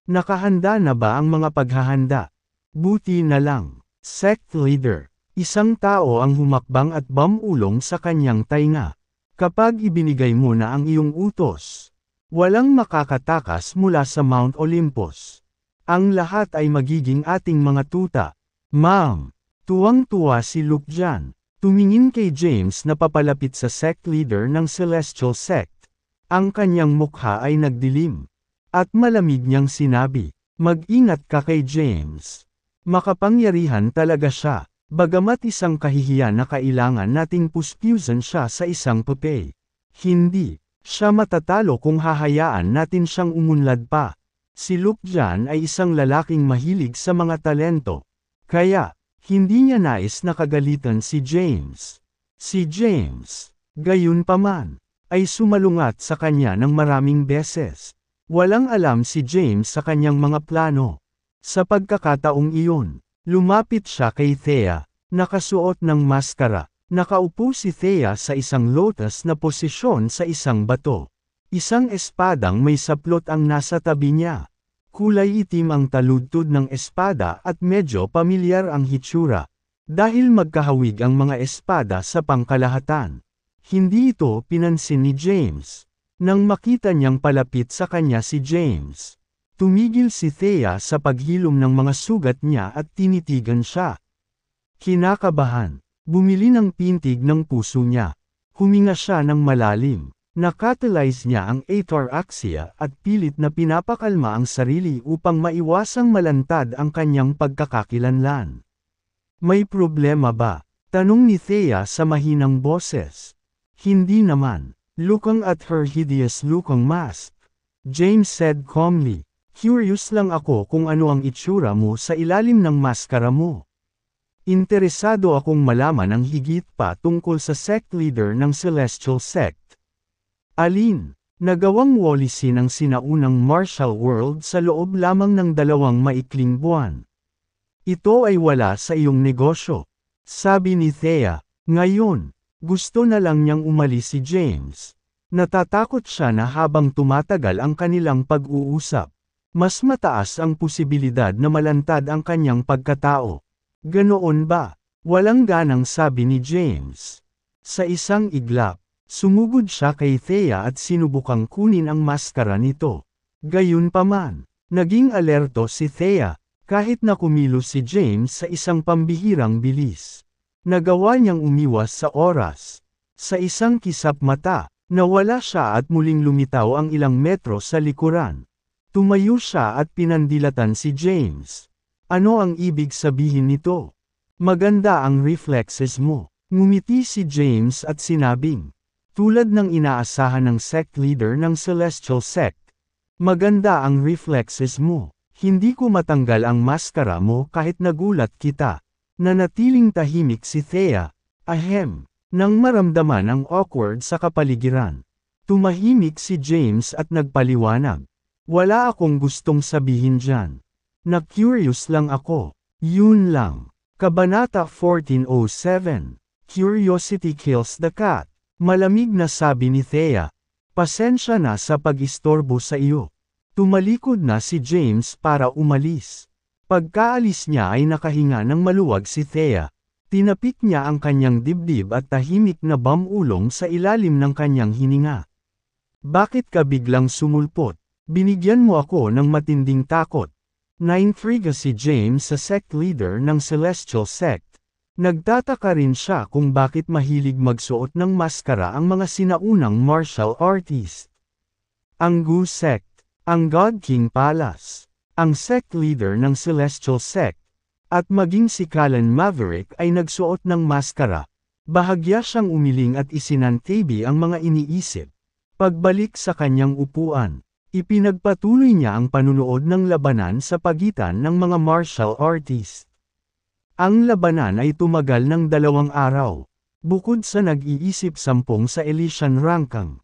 Nakahanda na ba ang mga paghahanda? Buti na lang. Sect leader. Isang tao ang humakbang at bumulong sa kanyang tainga. Kapag ibinigay mo na ang iyong utos, walang makakatakas mula sa Mount Olympus. Ang lahat ay magiging ating mga tuta. Ma'am, tuwang-tuwa si Luke Jan. Tumingin kay James na papalapit sa sect leader ng Celestial Sect. Ang kanyang mukha ay nagdilim. At malamig niyang sinabi, mag-ingat ka kay James. Makapangyarihan talaga siya, bagamat isang kahihiyan na kailangan nating puspyusan siya sa isang papel. Hindi, siya matatalo kung hahayaan natin siyang umunlad pa. Si Luke Jan ay isang lalaking mahilig sa mga talento. Kaya, hindi niya nais na kagalitan si James. Si James, gayunpaman, ay sumalungat sa kanya ng maraming beses. Walang alam si James sa kanyang mga plano. Sa pagkakataong iyon, lumapit siya kay Thea, nakasuot ng maskara. Nakaupo si Thea sa isang lotus na posisyon sa isang bato. Isang espadang may saplot ang nasa tabi niya. Kulay itim ang taludtod ng espada at medyo pamilyar ang hitsura. Dahil magkahawig ang mga espada sa pangkalahatan. Hindi ito pinansin ni James. Nang makita niyang palapit sa kanya si James, tumigil si Thea sa paghilom ng mga sugat niya at tinitigan siya. Kinakabahan. Bumili ng pintig ng puso niya. Huminga siya ng malalim. Nakatalyze niya ang ataraxia at pilit na pinapakalma ang sarili upang maiwasang malantad ang kanyang pagkakakilanlan. May problema ba? Tanong ni Thea sa mahinang boses. Hindi naman. Looking at her hideous looking mask, James said calmly, "Curious lang ako kung ano ang itsura mo sa ilalim ng maskara mo. Interesado akong malaman ang higit pa tungkol sa sect leader ng Celestial Sect. Alin, nagawang walisin ang sinaunang martial world sa loob lamang ng 2 maikling buwan. Ito ay wala sa iyong negosyo," sabi ni Thea. Ngayon, gusto na lang niyang umalis si James. Natatakot siya na habang tumatagal ang kanilang pag-uusap, mas mataas ang posibilidad na malantad ang kanyang pagkatao. Ganoon ba? Walang ganang sabi ni James. Sa isang iglap, sumugod siya kay Thea at sinubukang kunin ang maskara nito. Gayunpaman, naging alerto si Thea, kahit na kumilos si James sa isang pambihirang bilis. Nagawa niyang umiwas sa oras. Sa isang kisap mata, nawala siya at muling lumitaw ang ilang metro sa likuran. Tumayo siya at pinandilatan si James. Ano ang ibig sabihin nito? Maganda ang reflexes mo. Ngumiti si James at sinabing, tulad ng inaasahan ng sect leader ng Celestial Sect. Maganda ang reflexes mo. Hindi ko matanggal ang maskara mo kahit nagulat kita. Nanatiling tahimik si Thea. Ahem. Nang maramdaman ang awkward sa kapaligiran. Tumahimik si James at nagpaliwanag. Wala akong gustong sabihin dyan. Na-curious lang ako. Yun lang. Kabanata 14:07. Curiosity kills the cat. Malamig na sabi ni Thea. Pasensya na sa pag-istorbo sa iyo. Tumalikod na si James para umalis. Pagkaalis niya ay nakahinga ng maluwag si Thea. Tinapik niya ang kanyang dibdib at tahimik na bamulong sa ilalim ng kanyang hininga. Bakit ka biglang sumulpot? Binigyan mo ako ng matinding takot. Naintriga si James sa sect leader ng Celestial Sect. Nagtataka rin siya kung bakit mahilig magsuot ng maskara ang mga sinaunang martial artist. Ang Gu Sect, ang God King Palace, ang sect leader ng Celestial Sect, at maging si Callan Maverick ay nagsuot ng maskara. Bahagya siyang umiling at isinantabi ang mga iniisip. Pagbalik sa kanyang upuan, ipinagpatuloy niya ang panunood ng labanan sa pagitan ng mga martial artist. Ang labanan ay tumagal ng 2 araw. Bukod sa nag-iisip 10 sa Elysian Rankang,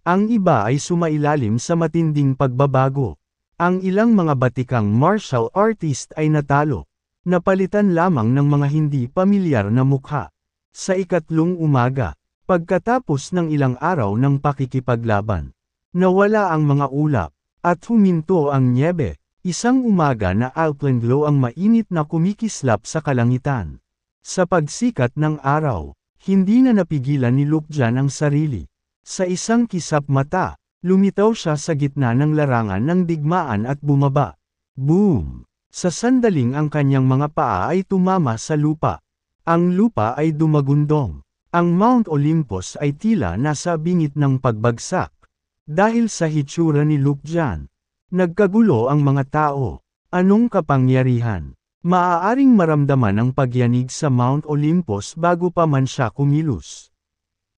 ang iba ay sumailalim sa matinding pagbabago. Ang ilang mga batikang martial artist ay natalo. Napalitan lamang ng mga hindi pamilyar na mukha. Sa ikatlong umaga, pagkatapos ng ilang araw ng pakikipaglaban, nawala ang mga ulap, at huminto ang nyebe. Isang umaga na alpenglow ang mainit na kumikislap sa kalangitan. Sa pagsikat ng araw, hindi na napigilan ni Lukjan ang sarili. Sa isang kisap mata, lumitaw siya sa gitna ng larangan ng digmaan at bumaba. Boom! Sa sandaling ang kanyang mga paa ay tumama sa lupa. Ang lupa ay dumagundong. Ang Mount Olympus ay tila nasa bingit ng pagbagsak. Dahil sa hitsura ni Lukjan, nagkagulo ang mga tao. Anong kapangyarihan? Maaaring maramdaman ang pagyanig sa Mount Olympus bago pa man siya kumilos.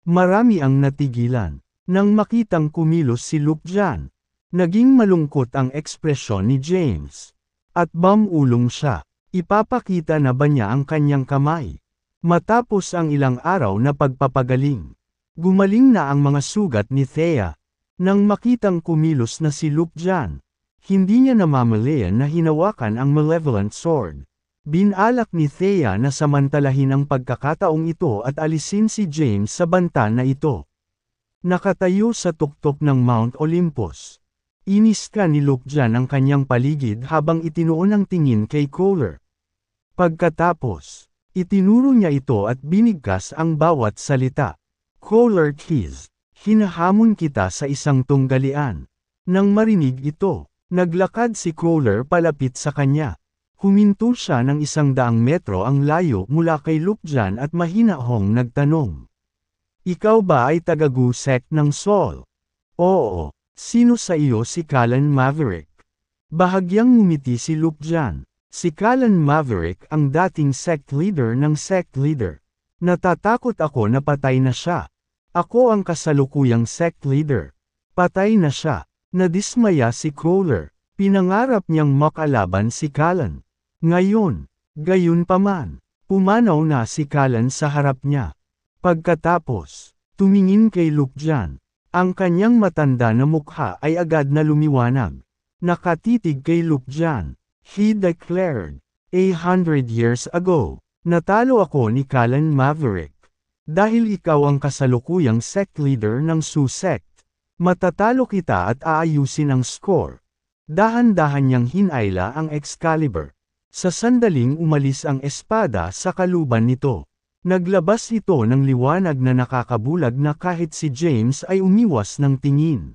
Marami ang natigilan. Nang makitang kumilos si Lukjan, naging malungkot ang ekspresyon ni James. At bamulong siya. Ipapakita na ba niya ang kanyang kamay? Matapos ang ilang araw na pagpapagaling, gumaling na ang mga sugat ni Thea. Nang makitang kumilos na si Luke Jan, hindi niya namamalayan na hinawakan ang malevolent sword. Binalak ni Thea na samantalahin ang pagkakataong ito at alisin si James sa banta na ito. Nakatayo sa tuktok ng Mount Olympus. Iniska ni Luke Jan ang kanyang paligid habang itinuon ang tingin kay Kohler. Pagkatapos, itinuro niya ito at binigkas ang bawat salita. Kohler Keys, hinahamon kita sa isang tunggalian. Nang marinig ito, naglakad si Kohler palapit sa kanya. Huminto siya ng 100 metro ang layo mula kay Luke Jan at mahinahong nagtanong. Ikaw ba ay taga-Gusek ng Sol? Oo. Sino sa iyo si Callan Maverick? Bahagyang ngumiti si Luke Jan. Si Callan Maverick ang dating sect leader ng sect leader. Natatakot ako na patay na siya. Ako ang kasalukuyang sect leader. Patay na siya. Nadismaya si Kohler. Pinangarap niyang makalaban si Callan. Ngayon, gayunpaman, pumanaw na si Callan sa harap niya. Pagkatapos, tumingin kay Luke Jan. Ang kanyang matanda na mukha ay agad na lumiwanag. Nakatitig kay Luke Jan. He declared, 100 years ago, natalo ako ni Callan Maverick. Dahil ikaw ang kasalukuyang sect leader ng Sioux sect, matatalo kita at aayusin ang score. Dahan-dahan niyang hinayla ang Excalibur. Sa sandaling umalis ang espada sa kaluban nito. Naglabas ito ng liwanag na nakakabulag na kahit si James ay umiwas ng tingin.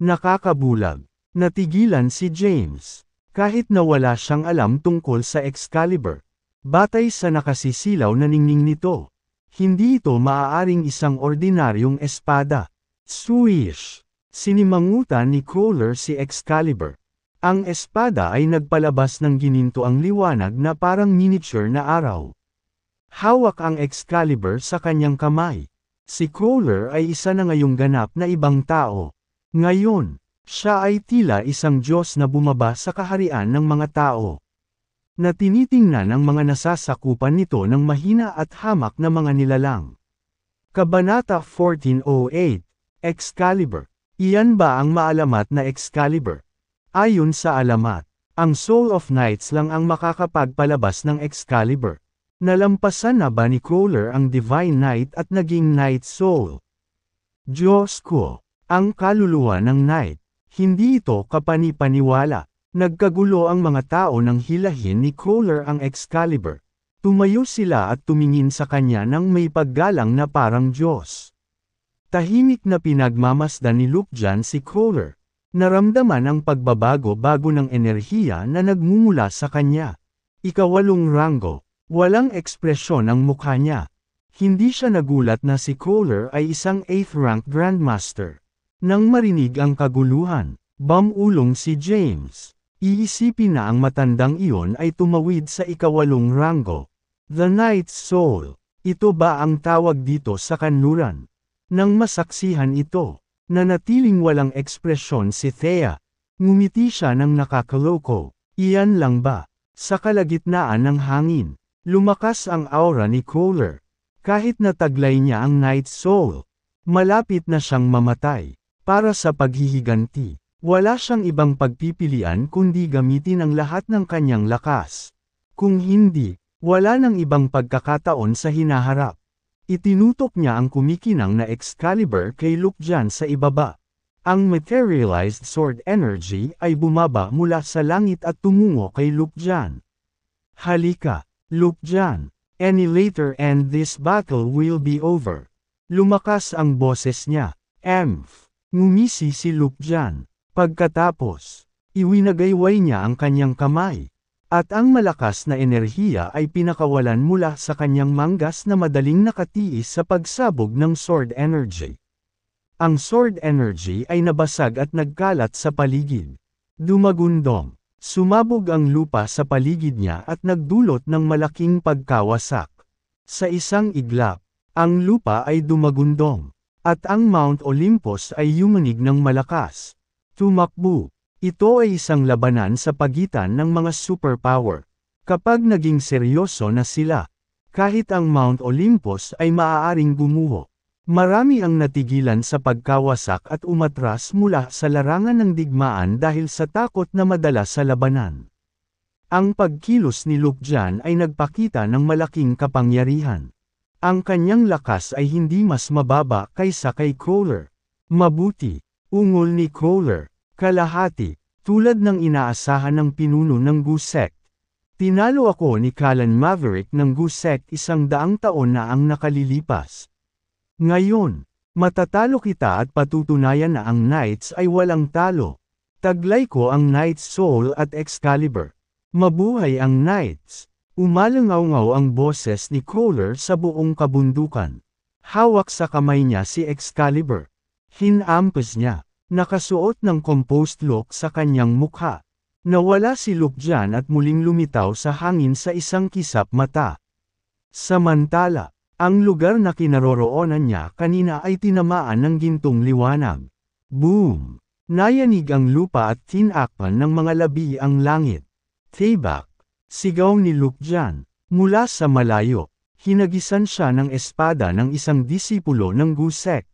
Nakakabulag. Natigilan si James. Kahit na wala siyang alam tungkol sa Excalibur. Batay sa nakasisilaw na ningning nito. Hindi ito maaaring isang ordinaryong espada. Swish! Sinimangutan ni Kohler si Excalibur. Ang espada ay nagpalabas ng gininto ang liwanag na parang miniature na araw. Hawak ang Excalibur sa kanyang kamay. Si Kohler ay isa na ngayong ganap na ibang tao. Ngayon, siya ay tila isang Diyos na bumaba sa kaharian ng mga tao. Na tinitingnan ang mga nasasakupan nito ng mahina at hamak na mga nilalang. Kabanata 1408, Excalibur. Iyan ba ang maalamat na Excalibur? Ayon sa alamat, ang Soul of Knights lang ang makakapagpalabas ng Excalibur. Nalampasan na ba ni Kohler ang Divine Knight at naging Knight Soul? Diyos ko, ang kaluluwa ng Knight, hindi ito kapani-paniwala. Nagkagulo ang mga tao nang hilahin ni Kohler ang Excalibur. Tumayo sila at tumingin sa kanya nang may paggalang na parang Diyos. Tahimik na pinagmamasdan ni Luke Jan si Kohler. Naramdaman ang pagbabago ng enerhiya na nagmumula sa kanya. Ikawalong ranggo, walang ekspresyon ang mukha niya. Hindi siya nagulat na si Kohler ay isang 8th rank Grandmaster. Nang marinig ang kaguluhan, bumulong si James. Iisipin na ang matandang iyon ay tumawid sa ikawalong ranggo. The Knight's Soul. Ito ba ang tawag dito sa kanluran? Nang masaksihan ito, nanatiling walang ekspresyon si Thea. Ngumiti siya ng nakakaloko. Iyan lang ba? Sa kalagitnaan ng hangin, lumakas ang aura ni Kohler. Kahit nataglay niya ang Knight's Soul, malapit na siyang mamatay. Para sa paghihiganti, wala siyang ibang pagpipilian kundi gamitin ang lahat ng kanyang lakas. Kung hindi, wala nang ibang pagkakataon sa hinaharap. Itinutok niya ang kumikinang na Excalibur kay Luke Jan sa ibaba. Ang materialized sword energy ay bumaba mula sa langit at tumungo kay Luke Jan. Halika, Luke Jan. Any later and this battle will be over. Lumakas ang boses niya. Ngumisi si Luke Jan. Pagkatapos, iwinagayway niya ang kanyang kamay. At ang malakas na enerhiya ay pinakawalan mula sa kanyang manggas na madaling nakatiis sa pagsabog ng sword energy. Ang sword energy ay nabasag at nagkalat sa paligid. Dumagundong. Sumabog ang lupa sa paligid niya at nagdulot ng malaking pagkawasak. Sa isang iglap, ang lupa ay dumagundong. At ang Mount Olympus ay yumanig ng malakas. Tumakbo. Ito ay isang labanan sa pagitan ng mga superpower. Kapag naging seryoso na sila, kahit ang Mount Olympus ay maaaring gumuho. Marami ang natigilan sa pagkawasak at umatras mula sa larangan ng digmaan dahil sa takot na madala sa labanan. Ang pagkilos ni Luke Jan ay nagpakita ng malaking kapangyarihan. Ang kanyang lakas ay hindi mas mababa kaysa kay Crawler. Mabuti, ungol ni Crawler, kalahati, tulad ng inaasahan ng pinuno ng Gusek. Tinalo ako ni Kalan Maverick ng Gusek 100 taon na ang nakalilipas. Ngayon, matatalo kita at patutunayan na ang Knights ay walang talo. Taglay ko ang Knight's Soul at Excalibur. Mabuhay ang Knights! Umalangaw-ngaw ang boses ni Crawler sa buong kabundukan. Hawak sa kamay niya si Excalibur. Hinampas niya. Nakasuot ng composed look sa kanyang mukha. Nawala si Luke Jan at muling lumitaw sa hangin sa isang kisap mata. Samantala, ang lugar na kinaroroonan niya kanina ay tinamaan ng gintong liwanag. Boom! Nayanig ang lupa at tinakpan ng mga labi ang langit. Tibak! Sigaw ni Luke Jan. Mula sa malayo, hinagisan siya ng espada ng isang disipulo ng Gusek.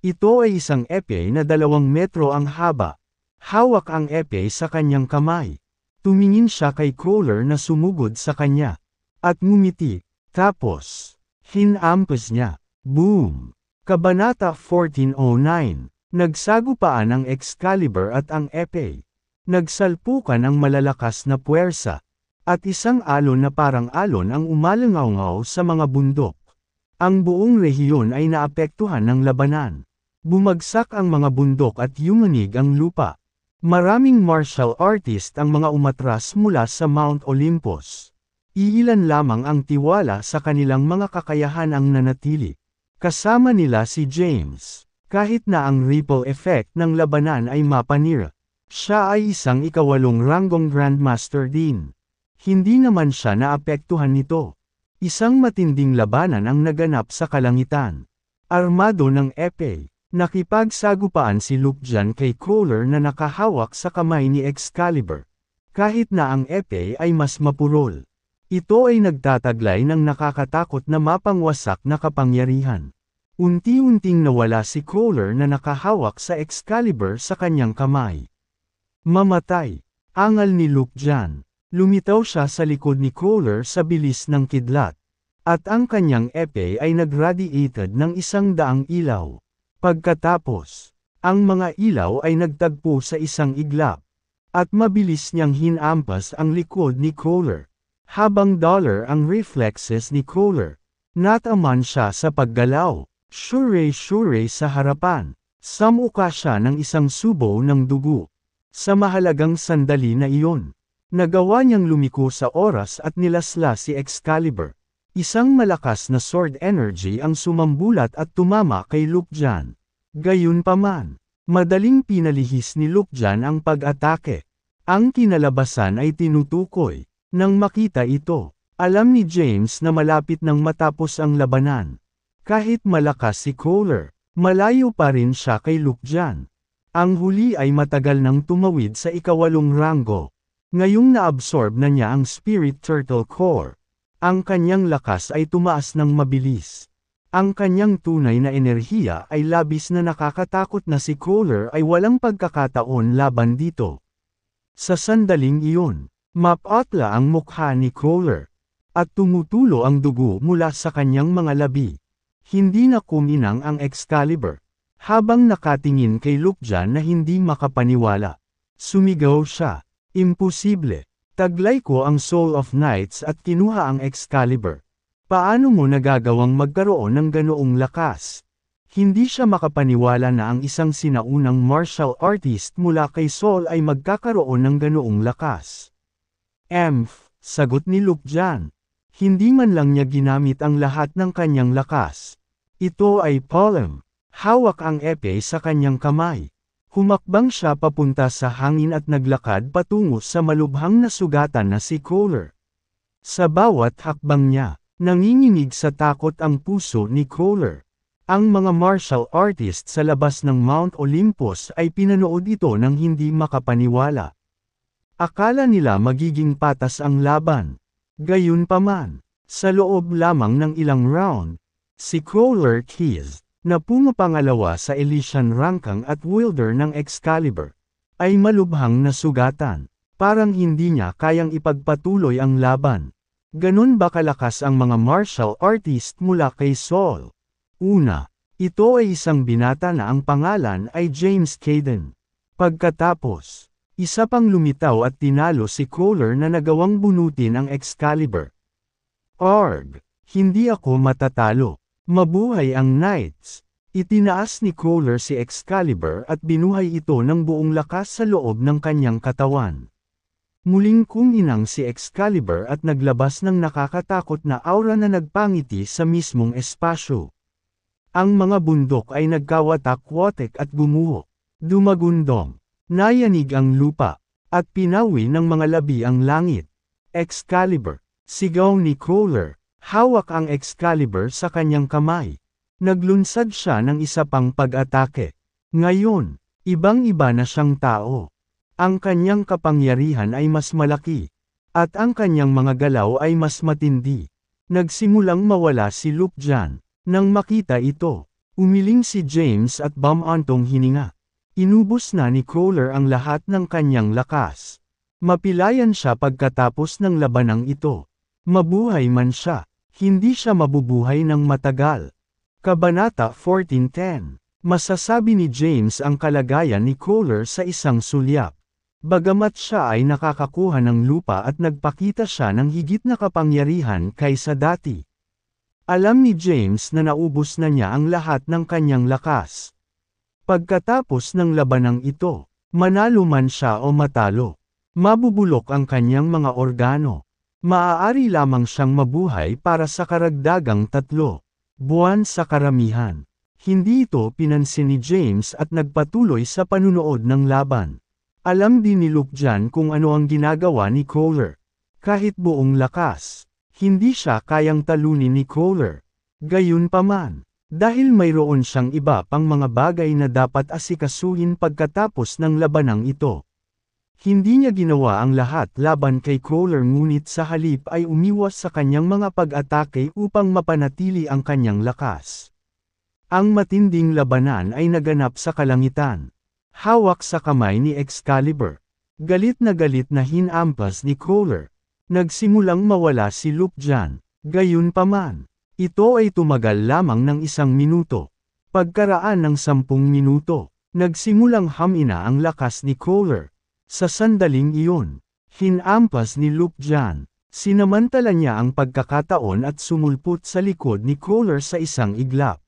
Ito ay isang epee na 2 metro ang haba. Hawak ang epee sa kanyang kamay. Tumingin siya kay Crawler na sumugod sa kanya. At ngumiti. Tapos, hinampas niya. Boom! Kabanata 1409. Nagsagupaan ang Excalibur at ang epee. Nagsalpukan ang malalakas na puwersa. At isang alon na parang alon ang umalangaw-ngaw sa mga bundok. Ang buong rehiyon ay naapektuhan ng labanan. Bumagsak ang mga bundok at yumanig ang lupa. Maraming martial artist ang mga umatras mula sa Mount Olympus. Iilan lamang ang tiwala sa kanilang mga kakayahan ang nanatili. Kasama nila si James. Kahit na ang ripple effect ng labanan ay mapanira. Siya ay isang 8 ranggong Grandmaster din. Hindi naman siya naapektuhan nito. Isang matinding labanan ang naganap sa kalangitan. Armado ng epee, nakipagsagupaan si Luke Jan kay Crawler na nakahawak sa kamay ni Excalibur. Kahit na ang epee ay mas mapurol. Ito ay nagtataglay ng nakakatakot na mapangwasak na kapangyarihan. Unti-unting nawala si Crawler na nakahawak sa Excalibur sa kanyang kamay. Mamatay! Angal ni Luke Jan. Lumitaw siya sa likod ni Crawler sa bilis ng kidlat. At ang kanyang epee ay nagradiated ng 100 ilaw. Pagkatapos, ang mga ilaw ay nagtagpo sa isang iglap. At mabilis niyang hinampas ang likod ni Crawler. Habang dollar ang reflexes ni Crawler. Nataman siya sa paggalaw. Shure sa harapan. Samuka siya ng isang subo ng dugo. Sa mahalagang sandali na iyon, nagawa niyang lumiko sa oras at nilasla si Excalibur. Isang malakas na sword energy ang sumambulat at tumama kay Luke Jan. Gayunpaman, madaling pinalihis ni Luke Jan ang pag-atake. Ang kinalabasan ay tinutukoy. Nang makita ito, alam ni James na malapit nang matapos ang labanan. Kahit malakas si Crawler, malayo pa rin siya kay Luke Jan. Ang huli ay matagal nang tumawid sa 8 ranggo. Ngayong naabsorb na niya ang Spirit Turtle Core. Ang kanyang lakas ay tumaas ng mabilis. Ang kanyang tunay na enerhiya ay labis na nakakatakot na si Crawler ay walang pagkakataon laban dito. Sa sandaling iyon, mapatla ang mukha ni Crawler. At tumutulo ang dugo mula sa kanyang mga labi. Hindi na kuminang ang Excalibur. Habang nakatingin kay Luke Jan na hindi makapaniwala. Sumigaw siya. Imposible. Taglay ko ang Soul of Knights at kinuha ang Excalibur. Paano mo nagagawang magkaroon ng ganoong lakas? Hindi siya makapaniwala na ang isang sinaunang martial artist mula kay Saul ay magkakaroon ng ganoong lakas. Sagot ni Luke Jan. Hindi man lang niya ginamit ang lahat ng kanyang lakas. Ito ay Palm. Hawak ang epee sa kanyang kamay. Humakbang siya papunta sa hangin at naglakad patungo sa malubhang na sugatan na si Crawler. Sa bawat hakbang niya, nanginginig sa takot ang puso ni Crawler. Ang mga martial artist sa labas ng Mount Olympus ay pinanood ito ng hindi makapaniwala. Akala nila magiging patas ang laban. Gayunpaman, sa loob lamang ng ilang round, si Crawler Keys na pumapangalawa sa Elysian Rankang at wielder ng Excalibur, ay malubhang nasugatan. Parang hindi niya kayang ipagpatuloy ang laban. Ganon ba kalakas ang mga martial artist mula kay Saul? Una, ito ay isang binata na ang pangalan ay James Caden. Pagkatapos, isa pang lumitaw at tinalo si Crawler na nagawang bunutin ang Excalibur. Arg! Hindi ako matatalo. Mabuhay ang Knights! Itinaas ni Crawler si Excalibur at binuhay ito ng buong lakas sa loob ng kanyang katawan. Muling kuminang si Excalibur at naglabas ng nakakatakot na aura na nagpangiti sa mismong espasyo. Ang mga bundok ay nagkawatak-watek at gumuho. Dumagundong. Nayanig ang lupa. At pinawi ng mga labi ang langit. Excalibur. Sigaw ni Crawler. Hawak ang Excalibur sa kanyang kamay. Naglunsad siya ng isa pang pag-atake. Ngayon, ibang-iba na siyang tao. Ang kanyang kapangyarihan ay mas malaki. At ang kanyang mga galaw ay mas matindi. Nagsimulang mawala si Luke Jan. Nang makita ito, umiling si James at bumantong hininga. Inubos na ni Crawler ang lahat ng kanyang lakas. Mapilayan siya pagkatapos ng labanang ito. Mabuhay man siya, hindi siya mabubuhay ng matagal. Kabanata 14:10. Masasabi ni James ang kalagayan ni Crawler sa isang sulyap. Bagamat siya ay nakakakuha ng lupa at nagpakita siya ng higit na kapangyarihan kaysa dati. Alam ni James na naubos na niya ang lahat ng kanyang lakas. Pagkatapos ng labanang ito, manalo man siya o matalo, mabubulok ang kanyang mga organo. Maaari lamang siyang mabuhay para sa karagdagang 3 buwan sa karamihan. Hindi ito pinansin ni James at nagpatuloy sa panunood ng laban. Alam din ni Luke Jan kung ano ang ginagawa ni Crawler. Kahit buong lakas, hindi siya kayang talunin ni Crawler. Gayunpaman, dahil mayroon siyang iba pang mga bagay na dapat asikasuhin pagkatapos ng labanang ito. Hindi niya ginawa ang lahat laban kay Crawler ngunit sa halip ay umiwas sa kanyang mga pag-atake upang mapanatili ang kanyang lakas. Ang matinding labanan ay naganap sa kalangitan. Hawak sa kamay ni Excalibur. Galit na hinampas ni Crawler. Nagsimulang mawala si Luke Jan. Gayunpaman, ito ay tumagal lamang ng 1 minuto. Pagkaraan ng 10 minuto, nagsimulang hamina ang lakas ni Crawler. Sa sandaling iyon, hinampas ni Luke Jan. Sinamantala niya ang pagkakataon at sumulpot sa likod ni Crawler sa isang iglap.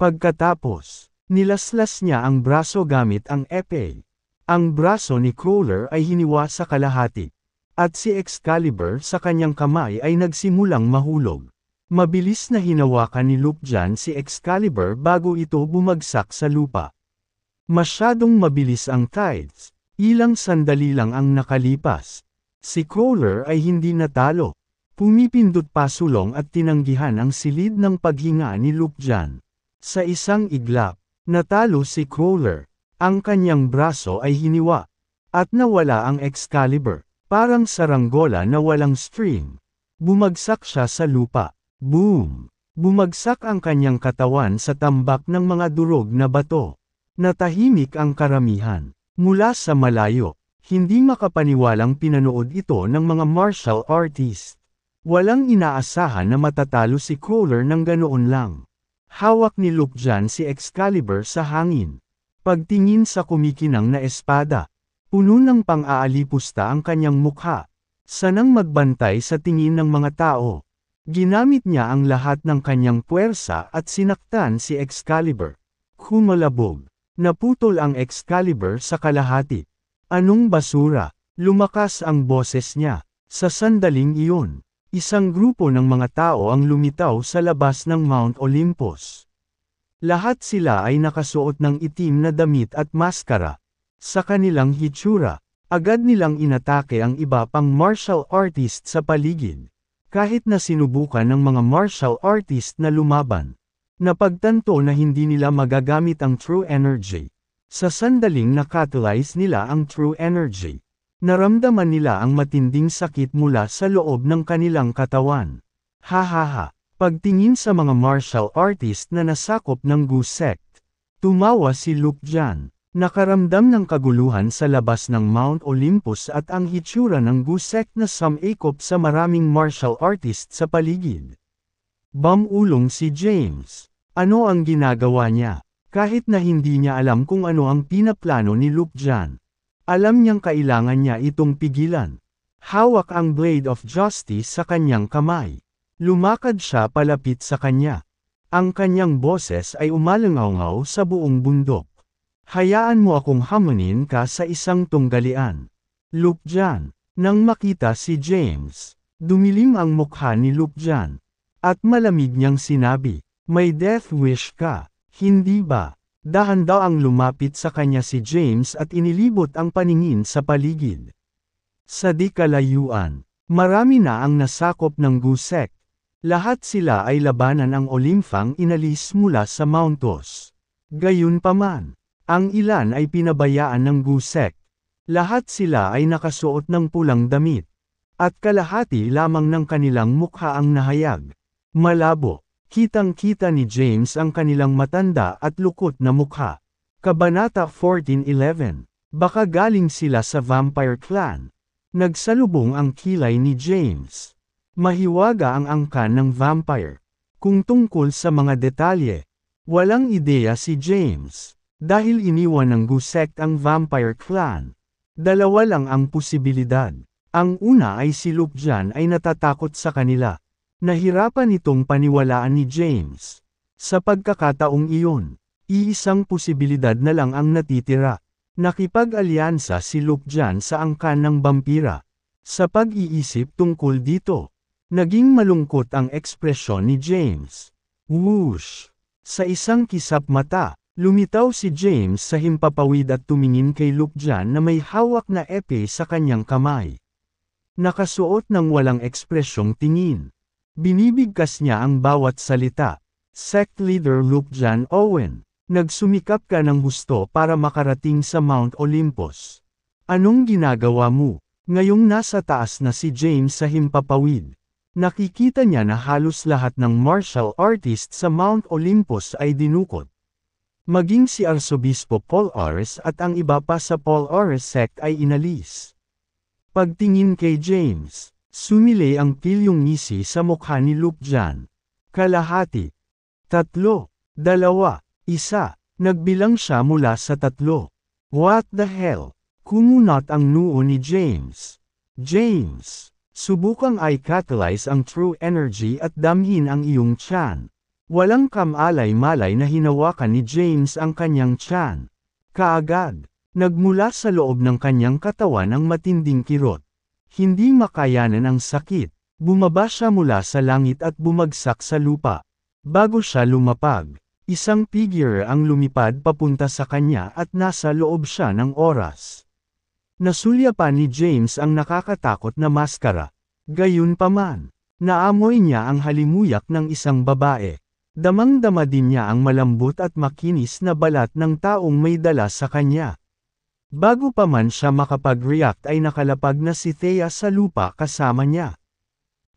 Pagkatapos, nilaslas niya ang braso gamit ang epee. Ang braso ni Crawler ay hiniwa sa kalahati. At si Excalibur sa kanyang kamay ay nagsimulang mahulog. Mabilis na hinawakan ni Luke Jan si Excalibur bago ito bumagsak sa lupa. Masyadong mabilis ang tides. Ilang sandali lang ang nakalipas. Si Crawler ay hindi natalo. Pumipindot pa sulong at tinanggihan ang silid ng paghinga ni Luke Jan. Sa isang iglap, natalo si Crawler. Ang kanyang braso ay hiniwa. At nawala ang Excalibur. Parang saranggola na walang string. Bumagsak siya sa lupa. Boom! Bumagsak ang kanyang katawan sa tambak ng mga durog na bato. Natahimik ang karamihan. Mula sa malayo, hindi makapaniwalang pinanood ito ng mga martial artist. Walang inaasahan na matatalo si Crawler ng ganoon lang. Hawak ni Luke Jan si Excalibur sa hangin. Pagtingin sa kumikinang na espada, puno ng pang-aalipusta ang kanyang mukha. Sanang magbantay sa tingin ng mga tao. Ginamit niya ang lahat ng kanyang puwersa at sinaktan si Excalibur. Kumalabog. Naputol ang Excalibur sa kalahati. Anong basura? Lumakas ang boses niya. Sa sandaling iyon, isang grupo ng mga tao ang lumitaw sa labas ng Mount Olympus. Lahat sila ay nakasuot ng itim na damit at maskara. Sa kanilang hitsura, agad nilang inatake ang iba pang martial artist sa paligid. Kahit na sinubukan ng mga martial artist na lumaban, napagtanto na hindi nila magagamit ang true energy. Sa sandaling nakatalyze nila ang true energy, naramdaman nila ang matinding sakit mula sa loob ng kanilang katawan. Hahaha, Pagtingin sa mga martial artist na nasakop ng Gu sect, tumawa si Luke Jan. Nakaramdam ng kaguluhan sa labas ng Mount Olympus at ang hitsura ng Gu sect na sumikop sa maraming martial artist sa paligid. Bumulong si James. Ano ang ginagawa niya? Kahit na hindi niya alam kung ano ang pinaplano ni Luke Jan. Alam niyang kailangan niya itong pigilan. Hawak ang Blade of Justice sa kanyang kamay. Lumakad siya palapit sa kanya. Ang kanyang boses ay umalangaw-ngaw sa buong bundok. Hayaan mo akong hamunin ka sa isang tunggalian. Luke Jan. Nang makita si James, dumilim ang mukha ni Luke Jan. At malamig niyang sinabi, may death wish ka, hindi ba? Dahan-daang lumapit sa kanya si James at inilibot ang paningin sa paligid. Sa di kalayuan, marami na ang nasakop ng Gu sect. Lahat sila ay labanan ang Olimphang inalis mula sa Mountos. Gayunpaman, ang ilan ay pinabayaan ng Gu sect. Lahat sila ay nakasuot ng pulang damit. At kalahati lamang ng kanilang mukha ang nahayag. Malabo, kitang-kita ni James ang kanilang matanda at lukot na mukha. Kabanata 14:11. Baka galing sila sa vampire clan. Nagsalubong ang kilay ni James. Mahiwaga ang angkan ng vampire. Kung tungkol sa mga detalye, walang ideya si James. Dahil iniwan ng Gu sect ang vampire clan. Dalawa lang ang posibilidad. Ang una ay si Luke Jan ay natatakot sa kanila. Nahirapan itong paniwalaan ni James. Sa pagkakataong iyon, iisang posibilidad na lang ang natitira. Nakipag-alyansa si Luke Jan sa angkan ng vampira. Sa pag-iisip tungkol dito, naging malungkot ang ekspresyon ni James. Whoosh! Sa isang kisap mata, lumitaw si James sa himpapawid at tumingin kay Luke Jan na may hawak na epee sa kanyang kamay. Nakasuot ng walang ekspresyong tingin. Binibigkas niya ang bawat salita. Sect Leader Luke Jan Owen, nagsumikap ka ng husto para makarating sa Mount Olympus. Anong ginagawa mo? Ngayong nasa taas na si James sa himpapawid. Nakikita niya na halos lahat ng martial artist sa Mount Olympus ay dinukot. Maging si Arsobispo Paul Ores at ang iba pa sa Paul Ores sect ay inalis. Pagtingin kay James, sumilay ang pilyong ngisi sa mukha ni Luke Jan. Kalahati. 3, 2, 1. Nagbilang siya mula sa 3. What the hell? Kumunot ang noo ni James. James, subukang i-catalyze ang true energy at damhin ang iyong tiyan. Walang kamalay-malay na hinawakan ni James ang kanyang tiyan. Kaagad, nagmula sa loob ng kanyang katawan ang matinding kirot. Hindi makayanan ang sakit, bumaba siya mula sa langit at bumagsak sa lupa. Bago siya lumapag, isang figure ang lumipad papunta sa kanya at nasa loob siya ng oras. Nasulyapan ni James ang nakakatakot na maskara. Gayunpaman, naamoy niya ang halimuyak ng isang babae. Damang-dama din niya ang malambot at makinis na balat ng taong may dala sa kanya. Bago pa man siya makapag-react ay nakalapag na si Thea sa lupa kasama niya.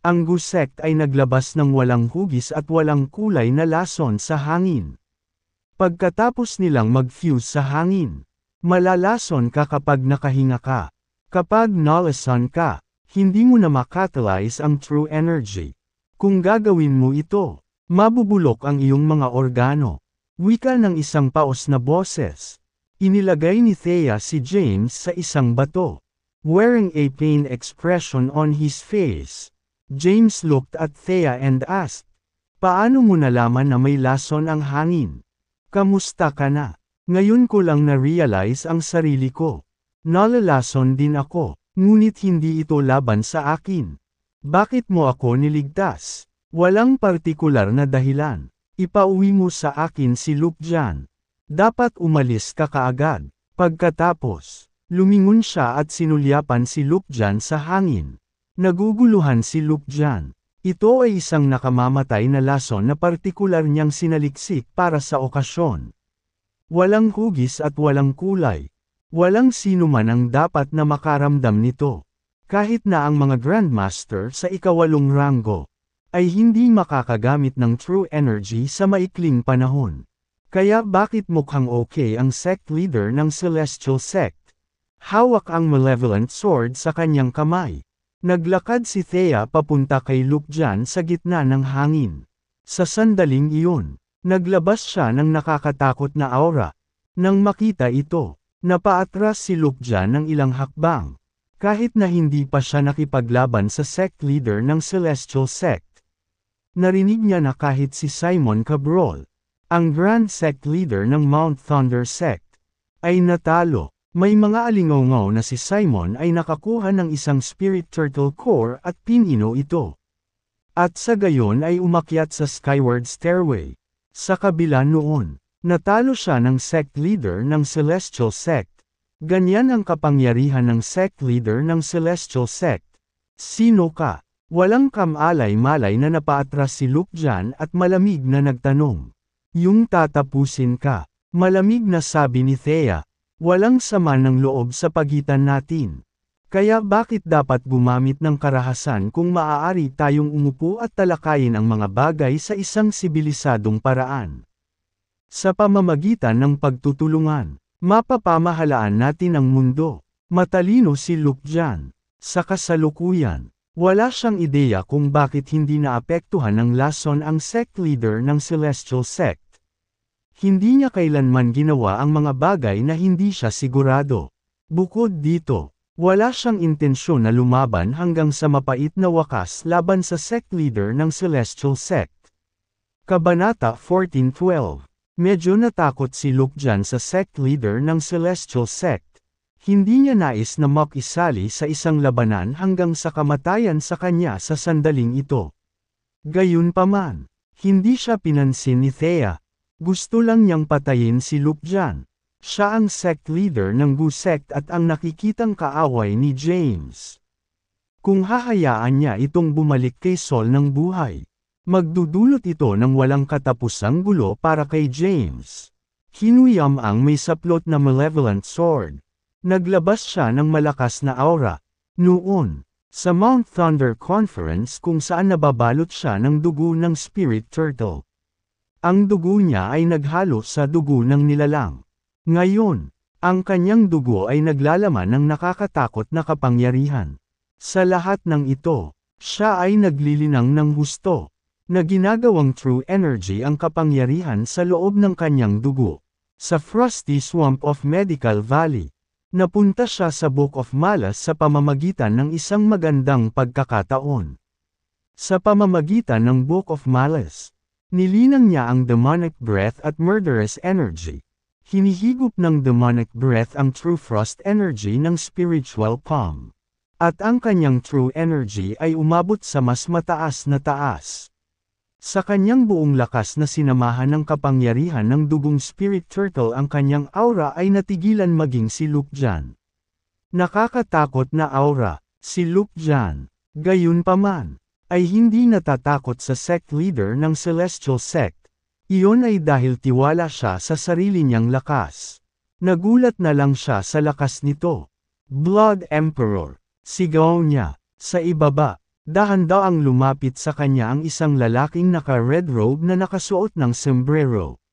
Ang Gu sect ay naglabas ng walang hugis at walang kulay na lason sa hangin. Pagkatapos nilang mag-fuse sa hangin, malalason ka kapag nakahinga ka. Kapag nalason ka, hindi mo na makatalyze ang true energy. Kung gagawin mo ito, mabubulok ang iyong mga organo. Wika ng isang paos na boses. Inilagay ni Thea si James sa isang bato. Wearing a pained expression on his face, James looked at Thea and asked, "Paano mo nalaman na may lason ang hangin? Kamusta ka na? Ngayon ko lang na-realize ang sarili ko. Nalalason din ako, ngunit hindi ito laban sa akin. Bakit mo ako niligtas? Walang partikular na dahilan. Ipauwi mo sa akin si Luke Jan. Dapat umalis ka kaagad." Pagkatapos, lumingon siya at sinulyapan si Luke Jan sa hangin. Naguguluhan si Luke Jan. Ito ay isang nakamamatay na lason na partikular niyang sinaliksik para sa okasyon. Walang hugis at walang kulay. Walang sino man ang dapat na makaramdam nito. Kahit na ang mga Grandmaster sa ikawalong ranggo. ay hindi makakagamit ng true energy sa maikling panahon. Kaya bakit mukhang okay ang sect leader ng Celestial Sect? Hawak ang malevolent sword sa kanyang kamay. Naglakad si Thea papunta kay Lukjan sa gitna ng hangin. Sa sandaling iyon, naglabas siya ng nakakatakot na aura. Nang makita ito, napaatras si Lukjan ng ilang hakbang. Kahit na hindi pa siya nakipaglaban sa sect leader ng Celestial Sect. Narinig niya na kahit si Simon Cabral, ang Grand Sect leader ng Mount Thunder Sect, ay natalo. May mga alingaw na si Simon ay nakakuha ng isang Spirit Turtle Core at pinino ito. At sa gayon ay umakyat sa Skyward Stairway. Sa kabila noon, natalo siya ng Sect leader ng Celestial Sect. Ganyan ang kapangyarihan ng Sect leader ng Celestial Sect. Sino ka? Walang kamalay-malay na napaatras si Lukjan at malamig na nagtanong. Yung tatapusin ka, malamig na sabi ni Thea. Walang sama ng loob sa pagitan natin. Kaya bakit dapat gumamit ng karahasan kung maaari tayong umupo at talakayin ang mga bagay sa isang sibilisadong paraan? Sa pamamagitan ng pagtutulungan, mapapamahalaan natin ang mundo. Matalino si Lukjan. Sa kasalukuyan, wala siyang ideya kung bakit hindi naapektuhan ng lason ang sect leader ng Celestial Sect. Hindi niya kailanman ginawa ang mga bagay na hindi siya sigurado. Bukod dito, wala siyang intensyon na lumaban hanggang sa mapait na wakas laban sa sect leader ng Celestial Sect. Kabanata 14:12. Medyo natakot si Lukjan sa sect leader ng Celestial Sect. Hindi niya nais na makisali sa isang labanan hanggang sa kamatayan sa kanya sa sandaling ito. Gayunpaman, hindi siya pinansin ni Thea. Gusto lang niyang patayin si Lukjan. Siya ang sect leader ng Gu Sect at ang nakikitang kaaway ni James. Kung hahayaan niya itong bumalik kay Sol ng buhay, magdudulot ito ng walang katapusang gulo para kay James. Hinuyam ang may saplot na malevolent sword. Naglabas siya ng malakas na aura. Noon, sa Mount Thunder Conference kung saan nababalot siya ng dugo ng Spirit Turtle. Ang dugo niya ay naghalo sa dugo ng nilalang. Ngayon, ang kanyang dugo ay naglalaman ng nakakatakot na kapangyarihan. Sa lahat ng ito, siya ay naglilinang ng husto, na ginagawang true energy ang kapangyarihan sa loob ng kanyang dugo. Sa Frosty Swamp of Medical Valley, napunta siya sa Book of Malas sa pamamagitan ng isang magandang pagkakataon. Sa pamamagitan ng Book of Malas, nilinang niya ang demonic breath at murderous energy. Hinihigop ng demonic breath ang true frost energy ng spiritual palm. At ang kanyang true energy ay umabot sa mas mataas na taas. Sa kanyang buong lakas na sinamahan ng kapangyarihan ng dugong Spirit Turtle ang kanyang aura ay natigilan maging si Lukjan. Nakakatakot na aura, si Lukjan, gayunpaman, ay hindi natatakot sa sect leader ng Celestial Sect. Iyon ay dahil tiwala siya sa sarili niyang lakas. Nagulat na lang siya sa lakas nito. Blood Emperor, sigaw niya, sa ibaba. Dahan-daang lumapit sa kanya ang isang lalaking naka-red robe na nakasuot ng sombrero.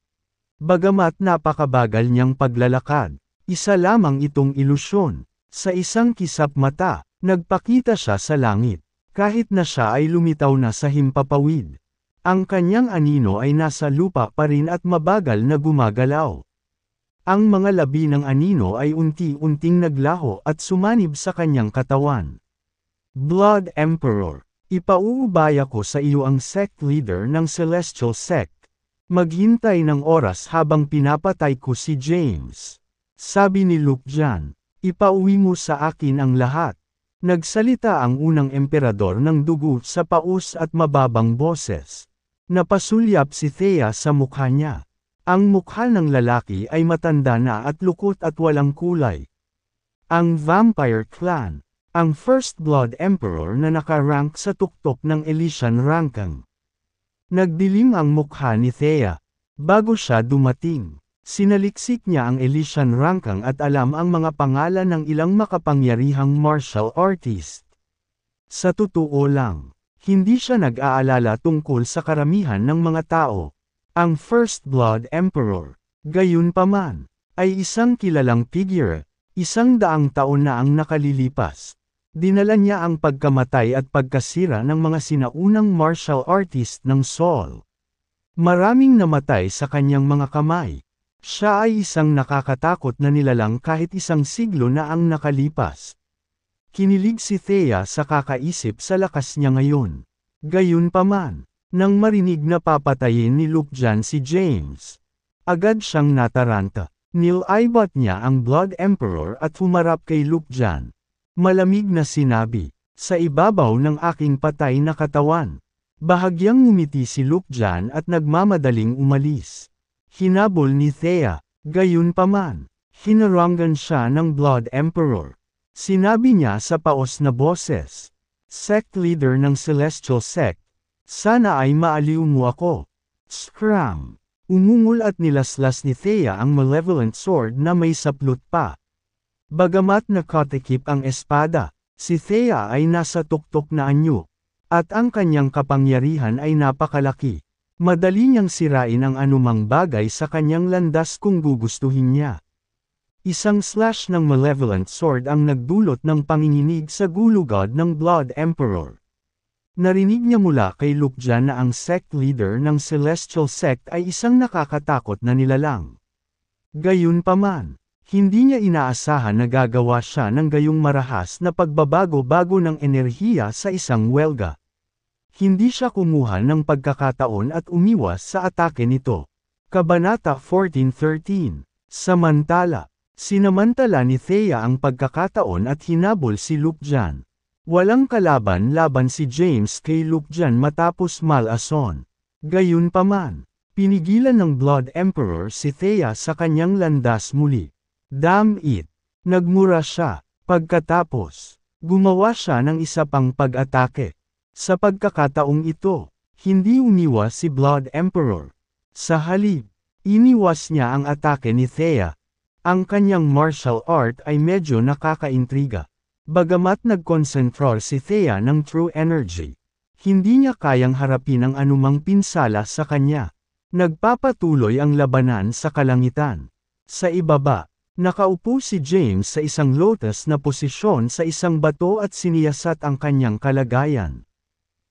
Bagamat napakabagal niyang paglalakad, isa lamang itong ilusyon. Sa isang kisap mata, nagpakita siya sa langit. Kahit na siya ay lumitaw na sa himpapawid. Ang kanyang anino ay nasa lupa pa rin at mabagal na gumagalaw. Ang mga labi ng anino ay unti-unting naglaho at sumanib sa kanyang katawan. Blood Emperor, ipauubaya ko sa iyo ang sect leader ng Celestial Sect. Maghintay ng oras habang pinapatay ko si James. Sabi ni Lukjan, ipauwi mo sa akin ang lahat. Nagsalita ang unang emperador ng dugo sa paus at mababang boses. Napasulyap si Thea sa mukha niya. Ang mukha ng lalaki ay matanda na at lukot at walang kulay. Ang Vampire Clan. Ang First Blood Emperor na nakarank sa tuktok ng Elysian Rankang. Nagdilim ang mukha ni Thea. Bago siya dumating, sinaliksik niya ang Elysian Rankang at alam ang mga pangalan ng ilang makapangyarihang martial artist. Sa totoo lang, Hindi siya nag-aalala tungkol sa karamihan ng mga tao. Ang First Blood Emperor, gayunpaman, ay isang kilalang figure, 100 taon na ang nakalilipas. Dinala niya ang pagkamatay at pagkasira ng mga sinaunang martial artist ng Seoul. Maraming namatay sa kanyang mga kamay. Siya ay isang nakakatakot na nilalang kahit isang siglo na ang nakalipas. Kinilig si Thea sa kakaisip sa lakas niya ngayon. Gayunpaman, nang marinig na papatayin ni Lukjan si James, agad siyang nataranta. Nilibot niya ang Blood Emperor at humarap kay Lukjan. Malamig na sinabi, "Sa ibabaw ng aking patay na katawan." Bahagyang ngumiti si Lukjan at nagmamadaling umalis. Hinabol ni Thea, gayunpaman, hinarangan siya ng Blood Emperor. Sinabi niya sa paos na boses, "Sect leader ng Celestial Sect, sana ay maaliw mo ako." Scram! Umungol at nilaslas ni Thea ang malevolent sword na may saplot pa. Bagamat nakatikip ang espada, si Thea ay nasa tuktok na anyo, at ang kanyang kapangyarihan ay napakalaki. Madali niyang sirain ang anumang bagay sa kanyang landas kung gugustuhin niya. Isang slash ng malevolent sword ang nagdulot ng panginginig sa gulugod ng Blood Emperor. Narinig niya mula kay Lukjan na ang sect leader ng Celestial Sect ay isang nakakatakot na nilalang. Gayunpaman, hindi niya inaasahan na gagawa siya ng gayong marahas na pagbabago-bago ng enerhiya sa isang welga. Hindi siya kumuha ng pagkakataon at umiwas sa atake nito. Kabanata 14:13. Samantala, sinamantala ni Thea ang pagkakataon at hinabol si Lukjan. Walang kalaban-laban si James kay Lukjan matapos malason. Gayunpaman, pinigilan ng Blood Emperor si Thea sa kanyang landas muli. Damn it! Nagmura siya. Pagkatapos, gumawa siya ng isa pang pag-atake. Sa pagkakataong ito, hindi umiwas si Blood Emperor. Sa halip, iniwas niya ang atake ni Thea. Ang kanyang martial art ay medyo nakakaintriga. Bagamat nagkonsentrol si Thea ng true energy, hindi niya kayang harapin ang anumang pinsala sa kanya. Nagpapatuloy ang labanan sa kalangitan. Sa ibaba, nakaupo si James sa isang lotus na posisyon sa isang bato at siniyasat ang kanyang kalagayan.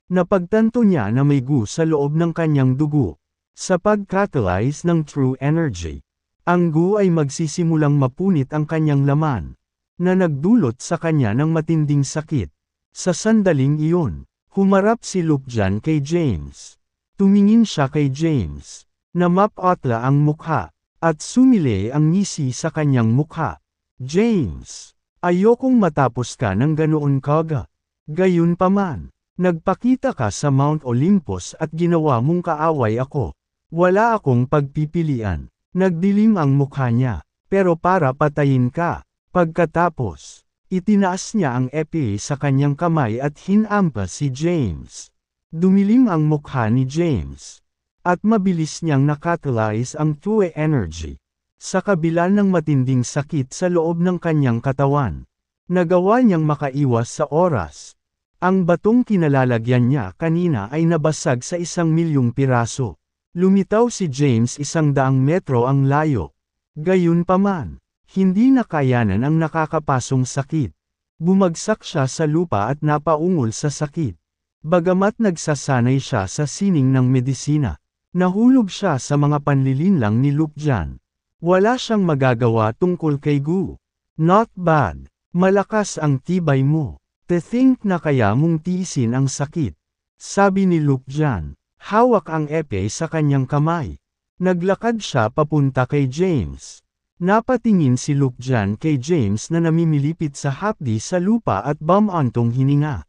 Napagtanto niya na may gu sa loob ng kanyang dugo. Sa pag-catalyze ng true energy, ang gu ay magsisimulang mapunit ang kanyang laman, na nagdulot sa kanya ng matinding sakit. Sa sandaling iyon, humarap si Lukjan kay James. Tumingin siya kay James, na mapotla ang mukha, at sumili ang ngisi sa kanyang mukha. "James, ayokong matapos ka ng ganoon kaga. Gayunpaman, nagpakita ka sa Mount Olympus at ginawa mong kaaway ako. Wala akong pagpipilian." Nagdilim ang mukha niya, "Pero para patayin ka." Pagkatapos, itinaas niya ang epee sa kanyang kamay at hinampas si James. Dumilim ang mukha ni James. At mabilis niyang nakatalyze ang true energy. Sa kabila ng matinding sakit sa loob ng kanyang katawan, nagawa niyang makaiwas sa oras. Ang batong kinalalagyan niya kanina ay nabasag sa 1,000,000 piraso. Lumitaw si James 100 metro ang layo. Gayunpaman, hindi nakayanan ang nakakapasong sakit. Bumagsak siya sa lupa at napaungol sa sakit. Bagamat nagsasanay siya sa sining ng medisina, nahulog siya sa mga panlilinlang ni Lukjan. Wala siyang magagawa tungkol kay Gu. "Not bad. Malakas ang tibay mo. Te-think na kaya mong tiisin ang sakit," sabi ni Lukjan. Hawak ang epee sa kanyang kamay. Naglakad siya papunta kay James. Napatingin si Lukjan kay James na namimilipit sa hapdi sa lupa at bumantong hininga.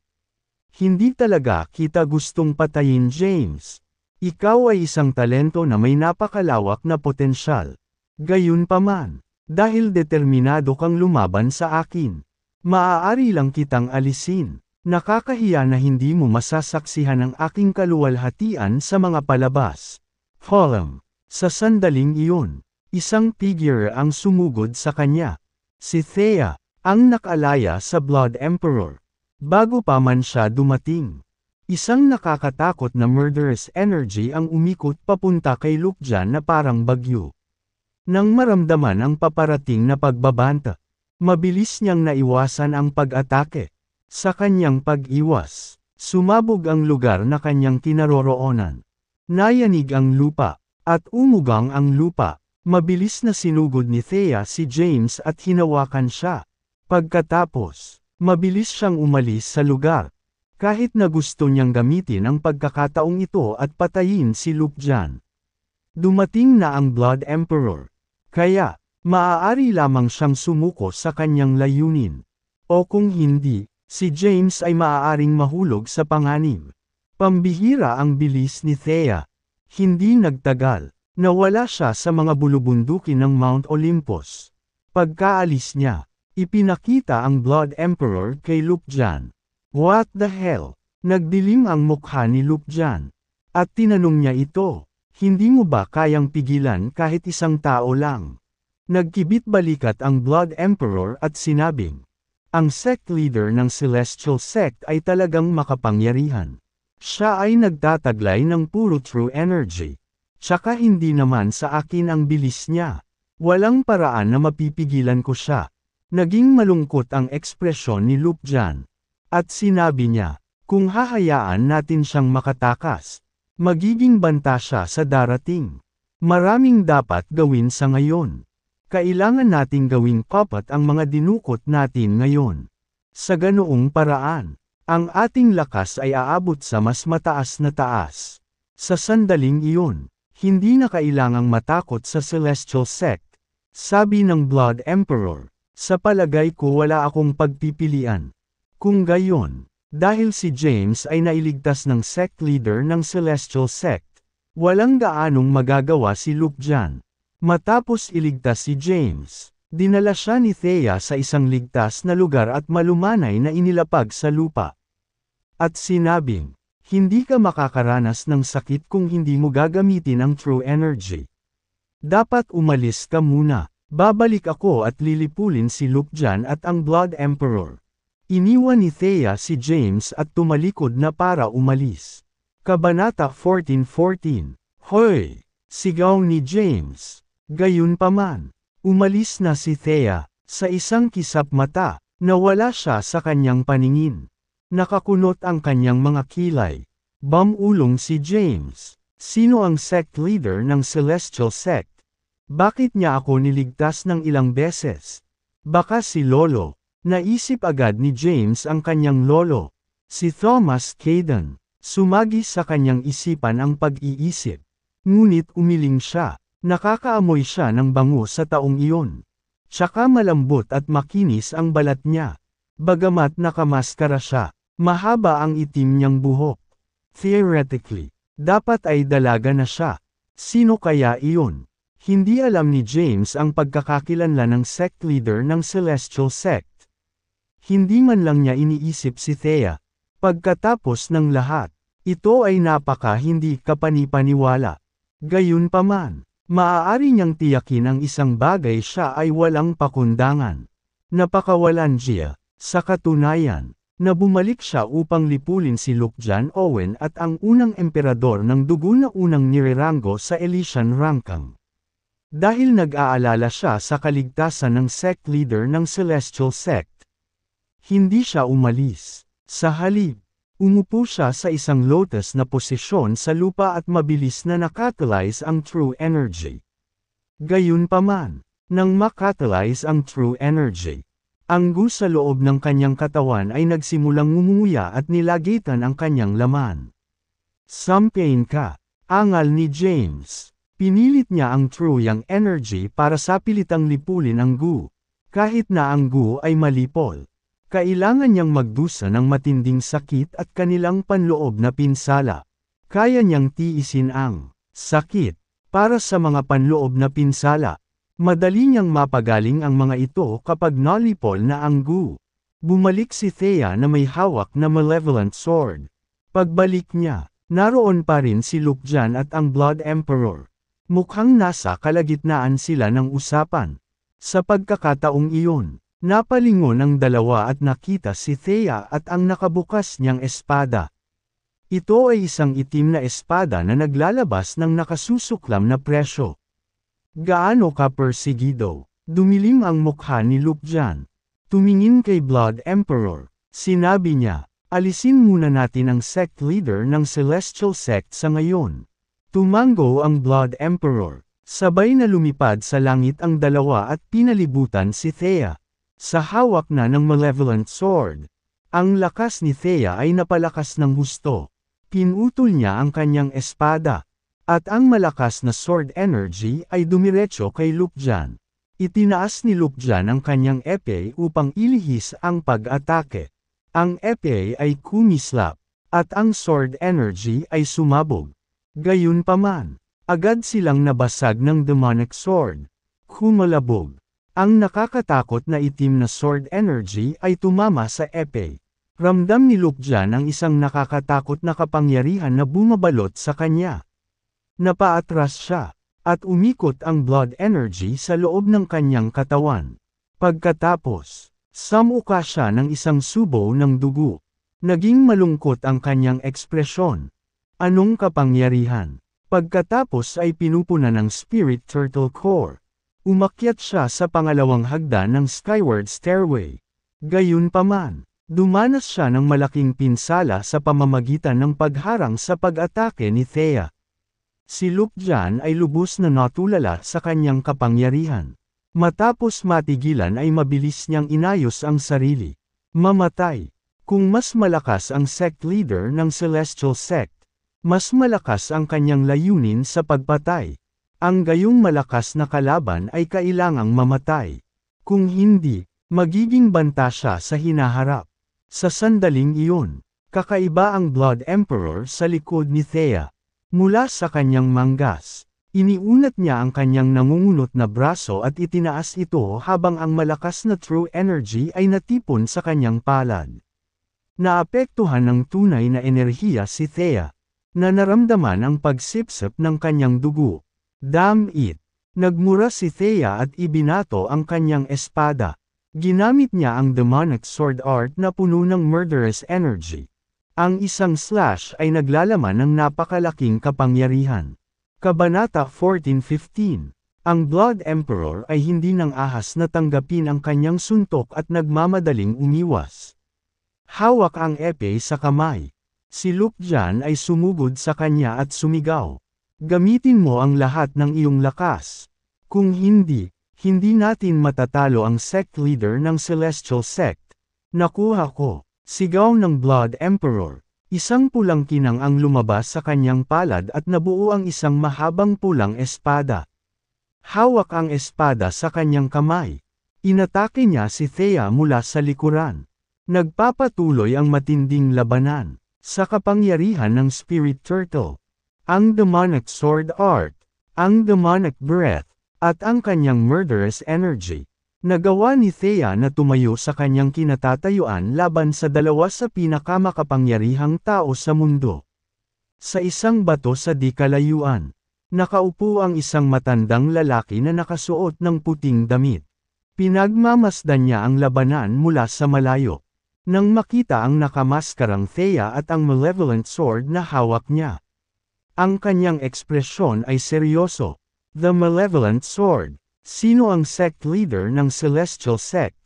"Hindi talaga kita gustong patayin, James. Ikaw ay isang talento na may napakalawak na potensyal. Gayunpaman, dahil determinado kang lumaban sa akin, maaari lang kitang alisin. Nakakahiya na hindi mo masasaksihan ang aking kaluwalhatian sa mga palabas." Column. Sa sandaling iyon, isang figure ang sumugod sa kanya. Si Thea, ang nakalaya sa Blood Emperor. Bago pa man siya dumating, Isang nakakatakot na murderous energy ang umikot papunta kay Lukjan na parang bagyo. Nang maramdaman ang paparating na pagbabanta, mabilis niyang naiwasan ang pag-atake. Sa kanyang pag-iwas, sumabog ang lugar na kanyang kinaroroonan. Nayanig ang lupa, at umugang ang lupa. Mabilis na sinugod ni Thea si James at hinawakan siya. Pagkatapos, mabilis siyang umalis sa lugar. Kahit na gusto niyang gamitin ang pagkakataong ito at patayin si Lukjan. Dumating na ang Blood Emperor. Kaya, maaari lamang siyang sumuko sa kanyang layunin. O kung hindi, si James ay maaaring mahulog sa panganib. Pambihira ang bilis ni Thea. Hindi nagtagal, nawala siya sa mga bulubundukin ng Mount Olympus. Pagkaalis niya, ipinakita ang Blood Emperor kay Lukjan. What the hell? Nagdilim ang mukha ni Lukjan. At tinanong niya ito. Hindi mo ba kayang pigilan kahit isang tao lang? Nagkibit balikat ang Blood Emperor at sinabing, ang sect leader ng Celestial Sect ay talagang makapangyarihan. Siya ay nagtataglay ng puro true energy. Tsaka hindi naman sa akin ang bilis niya. Walang paraan na mapipigilan ko siya. Naging malungkot ang ekspresyon ni Lukjan. At sinabi niya, kung hahayaan natin siyang makatakas, magiging banta siya sa darating. Maraming dapat gawin sa ngayon. Kailangan nating gawing kapat ang mga dinukot natin ngayon. Sa ganoong paraan, ang ating lakas ay aabot sa mas mataas na taas. Sa sandaling iyon, hindi na kailangang matakot sa Celestial Sect. Sabi ng Blood Emperor, sa palagay ko wala akong pagpipilian. Kung gayon, dahil si James ay nailigtas ng sect leader ng Celestial Sect, walang gaanong magagawa si Lukjan. Matapos iligtas si James, dinala siya ni Thea sa isang ligtas na lugar at malumanay na inilapag sa lupa. At sinabing, hindi ka makakaranas ng sakit kung hindi mo gagamitin ang true energy. Dapat umalis ka muna, babalik ako at lilipulin si Lukjan at ang Blood Emperor. Iniwan ni Thea si James at tumalikod na para umalis. Kabanata 14:14. Hoy! Sigaw ni James. Gayunpaman, umalis na si Thea. Sa isang kisap mata, nawala siya sa kanyang paningin. Nakakunot ang kanyang mga kilay. Bamulong si James. Sino ang sect leader ng Celestial Sect? Bakit niya ako niligtas ng ilang beses? Baka si Lolo. Naisip agad ni James ang kanyang lolo, si Thomas Caden. Sumagi sa kanyang isipan ang pag-iisip. Ngunit umiling siya, nakakaamoy siya ng bango sa taong iyon. Tsaka malambot at makinis ang balat niya. Bagamat nakamaskara siya, mahaba ang itim niyang buhok. Theoretically, dapat ay dalaga na siya. Sino kaya iyon? Hindi alam ni James ang pagkakakilanlan ng sect leader ng Celestial Sect. Hindi man lang niya iniisip si Thea. Pagkatapos ng lahat, ito ay napaka hindi kapanipaniwala. Gayunpaman, maaari niyang tiyakin ang isang bagay siya ay walang pakundangan. Napakawalan siya, sa katunayan, na bumalik siya upang lipulin si Lukjan Owen at ang unang emperador ng dugo na unang nireranggo sa Elysian Rangkang. Dahil nag-aalala siya sa kaligtasan ng sect leader ng Celestial Sect. Hindi siya umalis. Sa halip, umupo siya sa isang lotus na posisyon sa lupa at mabilis na nakatalyze ang true energy. Gayunpaman, nang makatalyze ang true energy, ang gu sa loob ng kanyang katawan ay nagsimulang ngumuya at nilagitan ang kanyang laman. Sampain ka, angal ni James. Pinilit niya ang true yang energy para sapilitang lipulin ang gu. Kahit na ang gu ay malipol. Kailangan niyang magdusa ng matinding sakit at kanilang panloob na pinsala. Kaya niyang tiisin ang sakit para sa mga panloob na pinsala. Madali niyang mapagaling ang mga ito kapag nalipol na ang gu. Bumalik si Thea na may hawak na malevolent sword. Pagbalik niya, naroon pa rin si Lukjan at ang Blood Emperor. Mukhang nasa kalagitnaan sila ng usapan. Sa pagkakataong iyon, napalingon ang dalawa at nakita si Thea at ang nakabukas niyang espada. Ito ay isang itim na espada na naglalabas ng nakasusuklam na presyo. Gaano ka persigido? Dumilim ang mukha ni Lupjan. Tumingin kay Blood Emperor. Sinabi niya, alisin muna natin ang sect leader ng Celestial Sect sa ngayon. Tumango ang Blood Emperor. Sabay na lumipad sa langit ang dalawa at pinalibutan si Thea. Sa hawak na ng malevolent sword. Ang lakas ni Thea ay napalakas ng husto. Pinutol niya ang kanyang espada. At ang malakas na sword energy ay dumiretso kay Lupjan. Itinaas ni Lupjan ang kanyang epee upang ilihis ang pag-atake. Ang epee ay kumislap, at ang sword energy ay sumabog. Gayunpaman, agad silang nabasag ng demonic sword. Kumalabog. Ang nakakatakot na itim na sword energy ay tumama sa epee. Ramdam ni Lupjan ang isang nakakatakot na kapangyarihan na bumabalot sa kanya. Napaatras siya. At umikot ang blood energy sa loob ng kanyang katawan. Pagkatapos, samuka siya ng isang subo ng dugo. Naging malungkot ang kanyang ekspresyon. Anong kapangyarihan? Pagkatapos ay pinupunan ng Spirit Turtle Core. Umakyat siya sa pangalawang hagdan ng Skyward Stairway. Gayunpaman, dumanas siya ng malaking pinsala sa pamamagitan ng pagharang sa pag-atake ni Thea. Si Lupjan ay lubos na natulala sa kanyang kapangyarihan. Matapos matigilan ay mabilis niyang inayos ang sarili. Mamatay. Kung mas malakas ang sect leader ng Celestial Sect, mas malakas ang kanyang layunin sa pagpatay. Ang gayong malakas na kalaban ay kailangang mamatay. Kung hindi, magiging banta siya sa hinaharap. Sa sandaling iyon, kakaiba ang Blood Emperor sa likod ni Thea. Mula sa kanyang manggas, iniunat niya ang kanyang nangungunot na braso at itinaas ito habang ang malakas na true energy ay natipon sa kanyang palad. Naapektuhan ng tunay na enerhiya si Thea, na naramdaman ang pagsipsip ng kanyang dugo. Damn it! Nagmura si Thea at ibinato ang kanyang espada. Ginamit niya ang demonic sword art na puno ng murderous energy. Ang isang slash ay naglalaman ng napakalaking kapangyarihan. Kabanata 14:15. Ang Blood Emperor ay hindi nang ahas na tanggapin ang kanyang suntok at nagmamadaling umiwas. Hawak ang epee sa kamay. Si Lupjan ay sumugod sa kanya at sumigaw. Gamitin mo ang lahat ng iyong lakas. Kung hindi, hindi natin matatalo ang sect leader ng Celestial Sect. Nakuha ko. Sigaw ng Blood Emperor. Isang pulang kinang ang lumabas sa kanyang palad at nabuo ang isang mahabang pulang espada. Hawak ang espada sa kanyang kamay. Inatake niya si Thea mula sa likuran. Nagpapatuloy ang matinding labanan. Sa kapangyarihan ng Spirit Turtle. Ang demonic sword art. Ang demonic breath. At ang kanyang murderous energy. Nagawa ni Thea na tumayo sa kanyang kinatatayuan laban sa dalawa sa pinakamakapangyarihang tao sa mundo. Sa isang bato sa di kalayuan, nakaupo ang isang matandang lalaki na nakasuot ng puting damit. Pinagmamasdan niya ang labanan mula sa malayo. Nang makita ang nakamaskarang Thea at ang malevolent sword na hawak niya. Ang kanyang ekspresyon ay seryoso. The malevolent sword. Sino ang sect leader ng Celestial Sect?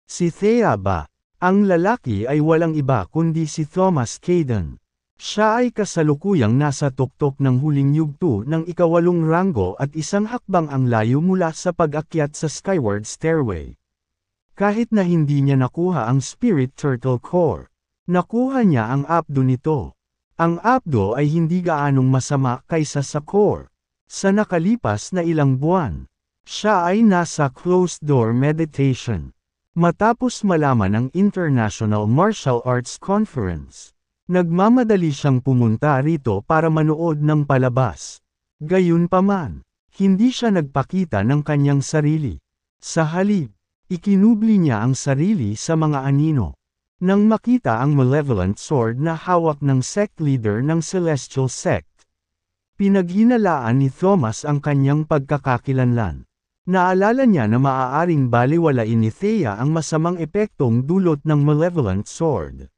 Si Thea ba? Ang lalaki ay walang iba kundi si Thomas Caden. Siya ay kasalukuyang nasa tuktok ng huling yugto ng ikawalong ranggo at isang hakbang ang layo mula sa pag-akyat sa Skyward Stairway. Kahit na hindi niya nakuha ang Spirit Turtle Core, nakuha niya ang abdo nito. Ang abdo ay hindi gaanong masama kaysa sa core. Sa nakalipas na ilang buwan, siya ay nasa closed-door meditation. Matapos malaman ang International Martial Arts Conference, nagmamadali siyang pumunta rito para manood ng palabas. Gayunpaman, hindi siya nagpakita ng kanyang sarili. Sa halip, ikinubli niya ang sarili sa mga anino. Nang makita ang malevolent sword na hawak ng sect leader ng Celestial Sect, pinaghinalaan ni Thomas ang kanyang pagkakakilanlan. Naalala niya na maaaring baliwalain ni Thea ang masamang epektong dulot ng malevolent sword.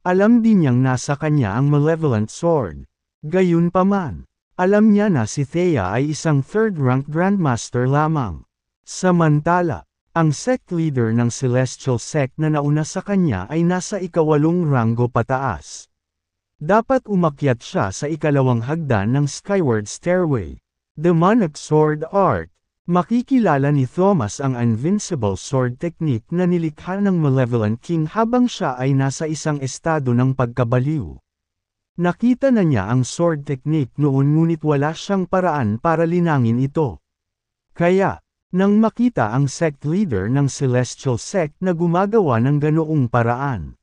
Alam din niyang nasa kanya ang malevolent sword. Gayunpaman, alam niya na si Thea ay isang third-rank Grandmaster lamang. Samantala, ang sect leader ng Celestial Sect na nauna sa kanya ay nasa ika-8 ranggo pataas. Dapat umakyat siya sa ikalawang hagdan ng Skyward Stairway. Demonic Sword Art. Makikilala ni Thomas ang Invincible Sword Technique na nilikha ng Malevolent King habang siya ay nasa isang estado ng pagkabaliw. Nakita na niya ang sword technique noon ngunit wala siyang paraan para linangin ito. Kaya, nang makita ang sect leader ng Celestial Sect na gumagawa ng ganoong paraan,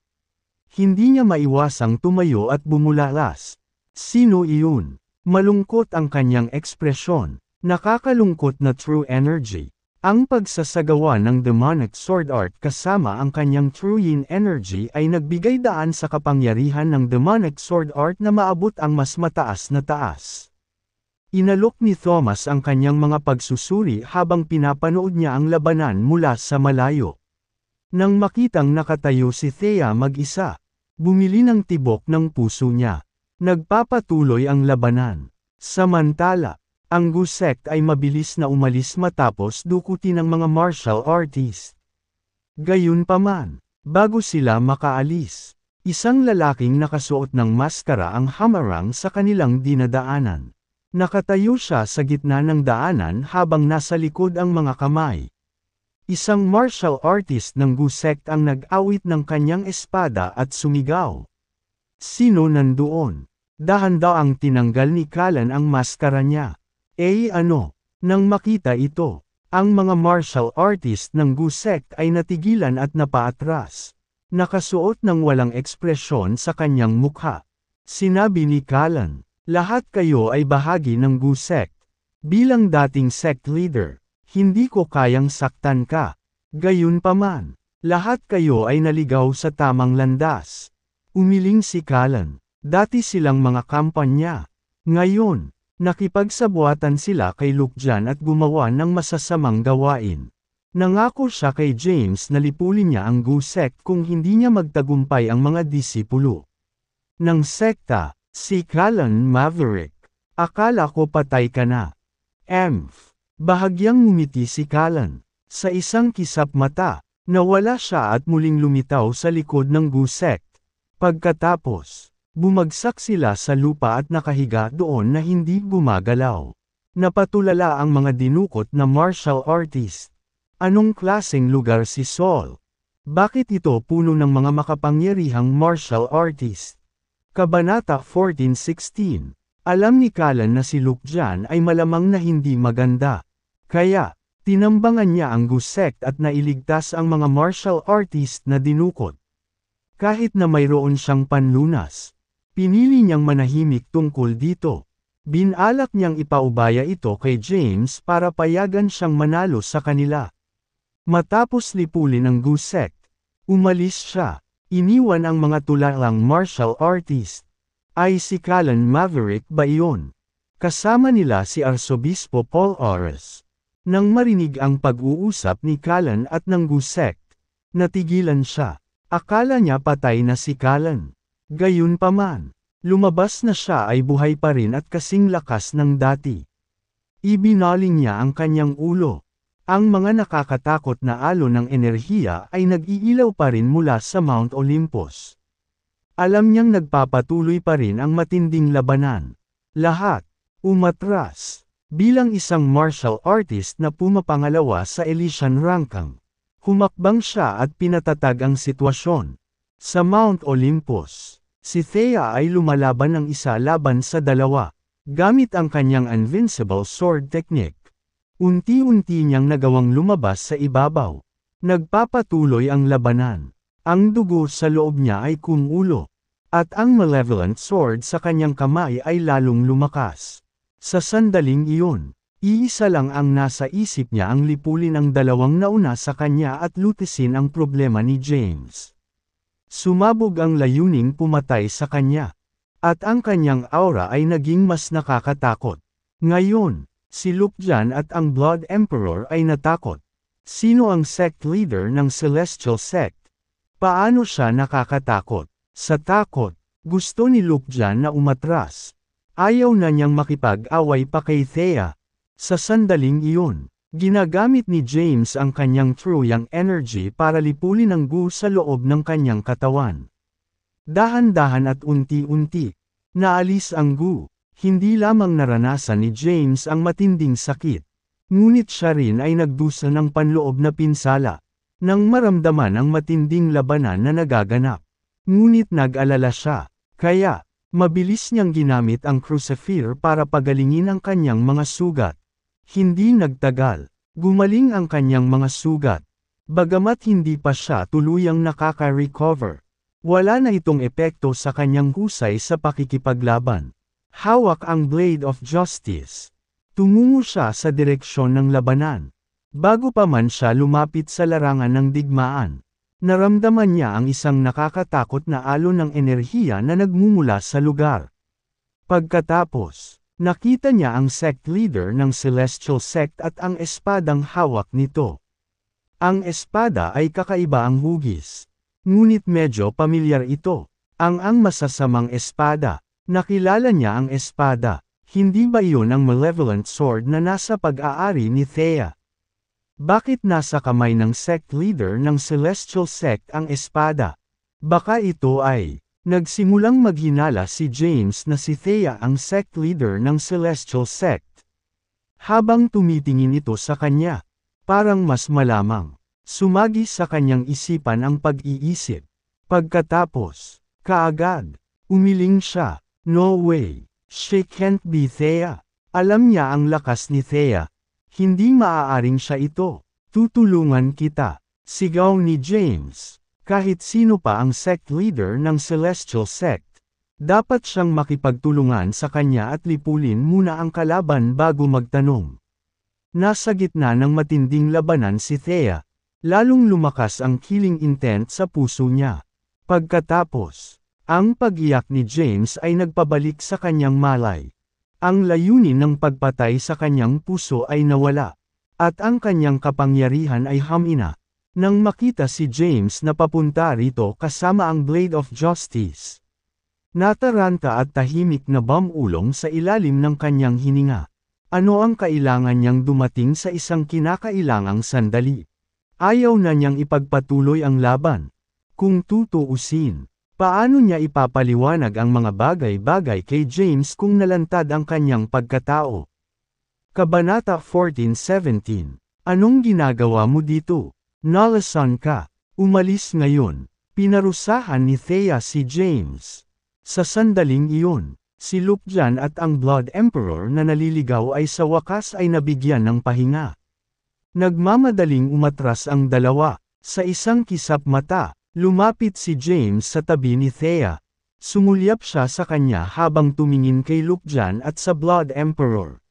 hindi niya maiwasang tumayo at bumulalas. Sino iyon? Malungkot ang kanyang ekspresyon. Nakakalungkot na true energy. Ang pagsasagawa ng demonic sword art kasama ang kanyang true yin energy ay nagbigay daan sa kapangyarihan ng demonic sword art na maabot ang mas mataas na taas. Inalok ni Thomas ang kanyang mga pagsusuri habang pinapanood niya ang labanan mula sa malayo. Nang makitang nakatayo si Thea mag-isa, bumili ng tibok ng puso niya. Nagpapatuloy ang labanan. Samantala, ang Gu Sect ay mabilis na umalis matapos dukutin ng mga martial artist. Gayunpaman, bago sila makaalis, isang lalaking nakasuot ng maskara ang hamarang sa kanilang dinadaanan. Nakatayo siya sa gitna ng daanan habang nasa likod ang mga kamay. Isang martial artist ng Gu Sect ang nag-awit ng kanyang espada at sumigaw. Sino nandoon? Dahan-daang tinanggal ni Callan ang maskara niya. Ano? Nang makita ito, ang mga martial artist ng Gu Sect ay natigilan at napaatras. Nakasuot ng walang ekspresyon sa kanyang mukha. Sinabi ni Callan, lahat kayo ay bahagi ng Gu Sect. Bilang dating sect leader, hindi ko kayang saktan ka. Gayunpaman, lahat kayo ay naligaw sa tamang landas. Umiling si Callan. Dati silang mga kampanya. Ngayon, nakipagsabuatan sila kay Lukjan at gumawa ng masasamang gawain. Nangako siya kay James na lipulin niya ang Gu Sect kung hindi niya magtagumpay ang mga disipulo ng sekta. Si Callan Maverick. Akala ko patay ka na. Bahagyang ngumiti si Callan. Sa isang kisap mata, nawala siya at muling lumitaw sa likod ng Gu Sect. Pagkatapos, bumagsak sila sa lupa at nakahiga doon na hindi gumagalaw. Napatulala ang mga dinukot na martial artist. Anong klaseng lugar si Saul? Bakit ito puno ng mga makapangyarihang martial artist? Kabanata 14:16. Alam ni Callan na si Lukjan ay malamang na hindi maganda. Kaya, tinambangan niya ang Gu Sect at nailigtas ang mga martial artist na dinukot. Kahit na mayroon siyang panlunas, pinili niyang manahimik tungkol dito. Binalak niyang ipaubaya ito kay James para payagan siyang manalo sa kanila. Matapos lipulin ang Gu Sect, umalis siya. Iniwan ang mga tulalang martial artist. Ay si Callan Maverick ba iyon? Kasama nila si Arsobispo Paul Ores. Nang marinig ang pag-uusap ni Callan at ng Gu Sect, natigilan siya. Akala niya patay na si Callan. Gayunpaman, lumabas na siya ay buhay pa rin at kasing lakas ng dati. Ibinaling niya ang kanyang ulo. Ang mga nakakatakot na alon ng enerhiya ay nag-iilaw pa rin mula sa Mount Olympus. Alam niyang nagpapatuloy pa rin ang matinding labanan. Lahat, umatras. Bilang isang martial artist na pumapangalawa sa Elysian Rankang, humakbang siya at pinatatag ang sitwasyon. Sa Mount Olympus, si Thea ay lumalaban ng isa laban sa dalawa, gamit ang kanyang Invincible Sword Technique. Unti-unti niyang nagawang lumabas sa ibabaw. Nagpapatuloy ang labanan. Ang dugo sa loob niya ay kumulo. At ang malevolent sword sa kanyang kamay ay lalong lumakas. Sa sandaling iyon, iisa lang ang nasa isip niya ang lipulin ang dalawang nauna sa kanya at lutisin ang problema ni James. Sumabog ang layuning pumatay sa kanya. At ang kanyang aura ay naging mas nakakatakot. Ngayon, si Lukjan at ang Blood Emperor ay natakot. Sino ang sect leader ng Celestial Sect? Paano siya nakakatakot? Sa takot, gusto ni Lukjan na umatras. Ayaw na niyang makipag-away pa kay Thea. Sa sandaling iyon, ginagamit ni James ang kanyang true yang energy para lipulin ang Gu sa loob ng kanyang katawan. Dahan-dahan at unti-unti, naalis ang Gu. Hindi lamang naranasan ni James ang matinding sakit, ngunit siya rin ay nagdusa ng panloob na pinsala, nang maramdaman ang matinding labanan na nagaganap. Ngunit nag-alala siya, kaya, mabilis niyang ginamit ang crucifer para pagalingin ang kanyang mga sugat. Hindi nagtagal, gumaling ang kanyang mga sugat. Bagamat hindi pa siya tuluyang nakaka-recover, wala na itong epekto sa kanyang husay sa pakikipaglaban. Hawak ang Blade of Justice. Tumungo siya sa direksyon ng labanan. Bago pa man siya lumapit sa larangan ng digmaan, naramdaman niya ang isang nakakatakot na alon ng enerhiya na nagmumula sa lugar. Pagkatapos, nakita niya ang sect leader ng Celestial Sect at ang espadang hawak nito. Ang espada ay kakaiba ang hugis. Ngunit medyo pamilyar ito. Ang masasamang espada. Nakilala niya ang espada. Hindi ba iyon ang malevolent sword na nasa pag-aari ni Thea? Bakit nasa kamay ng sect leader ng Celestial Sect ang espada? Baka ito ay, nagsimulang maghinala si James na si Thea ang sect leader ng Celestial Sect. Habang tumitingin ito sa kanya, parang mas malamang, sumagi sa kanyang isipan ang pag-iisip. Pagkatapos, kaagad, umiling siya. No way, she can't be Thea. Alam niya ang lakas ni Thea. Hindi maaaring siya ito. Tutulungan kita. Sigaw ni James. Kahit sino pa ang sect leader ng Celestial Sect, dapat siyang makipagtulungan sa kanya at lipulin muna ang kalaban bago magtanong. Nasa gitna ng matinding labanan si Thea. Lalong lumakas ang killing intent sa puso niya. Pagkatapos, ang pag-iyak ni James ay nagpabalik sa kanyang malay. Ang layunin ng pagpatay sa kanyang puso ay nawala, at ang kanyang kapangyarihan ay hamina. Nang makita si James na papunta rito kasama ang Blade of Justice, nataranta at tahimik na bumulong sa ilalim ng kanyang hininga. Ano ang kailangan niyang dumating sa isang kinakailangang sandali? Ayaw na niyang ipagpatuloy ang laban. Kung tutuusin, paano niya ipapaliwanag ang mga bagay-bagay kay James kung nalantad ang kanyang pagkatao? Kabanata 14:17. Anong ginagawa mo dito? Nalasan ka. Umalis ngayon. Pinarusahan ni Thea si James. Sa sandaling iyon, si Lukjan at ang Blood Emperor na naliligaw ay sa wakas ay nabigyan ng pahinga. Nagmamadaling umatras ang dalawa. Sa isang kisap mata, lumapit si James sa tabi ni Thea. Sumulyap siya sa kanya habang tumingin kay Lukjan at sa Blood Emperor.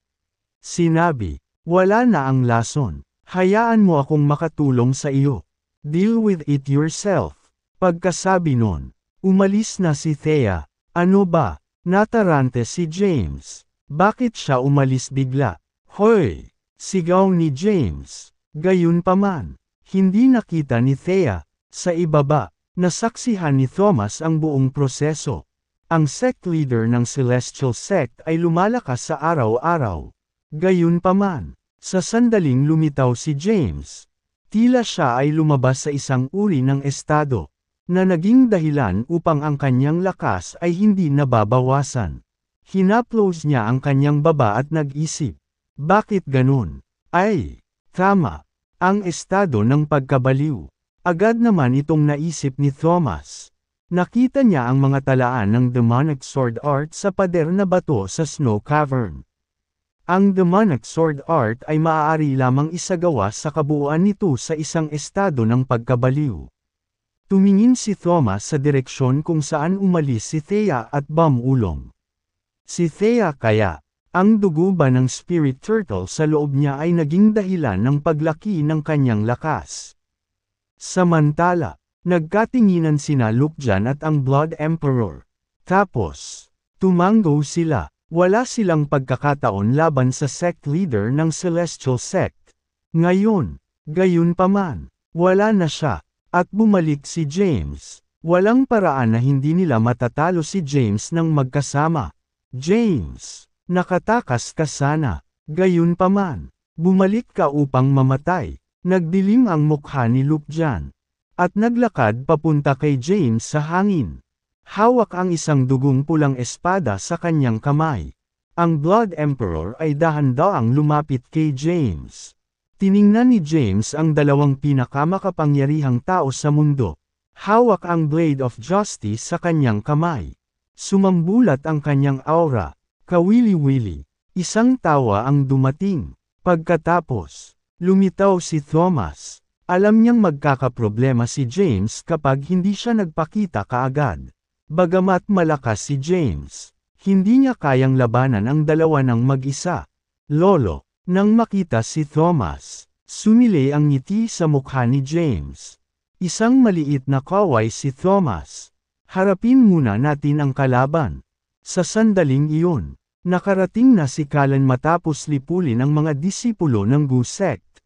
Sinabi, "Wala na ang lason. Hayaan mo akong makatulong sa iyo. Deal with it yourself." Pagkasabi nun, umalis na si Thea. Ano ba? Natarante si James. Bakit siya umalis bigla? Hoy! Sigaw ni James. Gayunpaman, hindi nakita ni Thea. Sa ibaba, nasaksihan ni Thomas ang buong proseso. Ang sect leader ng Celestial Sect ay lumalakas sa araw-araw. Gayunpaman, sa sandaling lumitaw si James, tila siya ay lumabas sa isang uri ng estado, na naging dahilan upang ang kanyang lakas ay hindi nababawasan. Hinaplos niya ang kanyang baba at nag-isip. Bakit ganun? Ay, tama. Ang estado ng pagkabaliw. Agad naman itong naisip ni Thomas. Nakita niya ang mga talaan ng demonic sword art sa pader na bato sa snow cavern. Ang demonic sword art ay maaari lamang isagawa sa kabuuan nito sa isang estado ng pagkabaliw. Tumingin si Thomas sa direksyon kung saan umalis si Thea at bumulong. Si Thea kaya, ang dugo ba ng spirit turtle sa loob niya ay naging dahilan ng paglaki ng kanyang lakas. Samantala, nagkatinginan sina Lukjan at ang Blood Emperor. Tapos, tumango sila. Wala silang pagkakataon laban sa sect leader ng Celestial Sect. Ngayon, gayunpaman, wala na siya, at bumalik si James. Walang paraan na hindi nila matatalo si James nang magkasama. James, nakatakas ka sana. Gayunpaman, bumalik ka upang mamatay. Nagdilim ang mukha ni Lupjan. At naglakad papunta kay James sa hangin. Hawak ang isang dugong pulang espada sa kanyang kamay. Ang Blood Emperor ay dahan-daang lumapit kay James. Tiningnan ni James ang dalawang pinakamakapangyarihang tao sa mundo. Hawak ang Blade of Justice sa kanyang kamay. Sumambulat ang kanyang aura. Kawili-wili. Isang tawa ang dumating. Pagkatapos, lumitaw si Thomas. Alam niyang magkakaproblema si James kapag hindi siya nagpakita kaagad. Bagamat malakas si James, hindi niya kayang labanan ang dalawa ng mag-isa. Lolo, nang makita si Thomas, sumilay ang ngiti sa mukha ni James. Isang maliit na kaway si Thomas. Harapin muna natin ang kalaban. Sa sandaling iyon, nakarating na si Callan matapos lipulin ang mga disipulo ng Gu sect.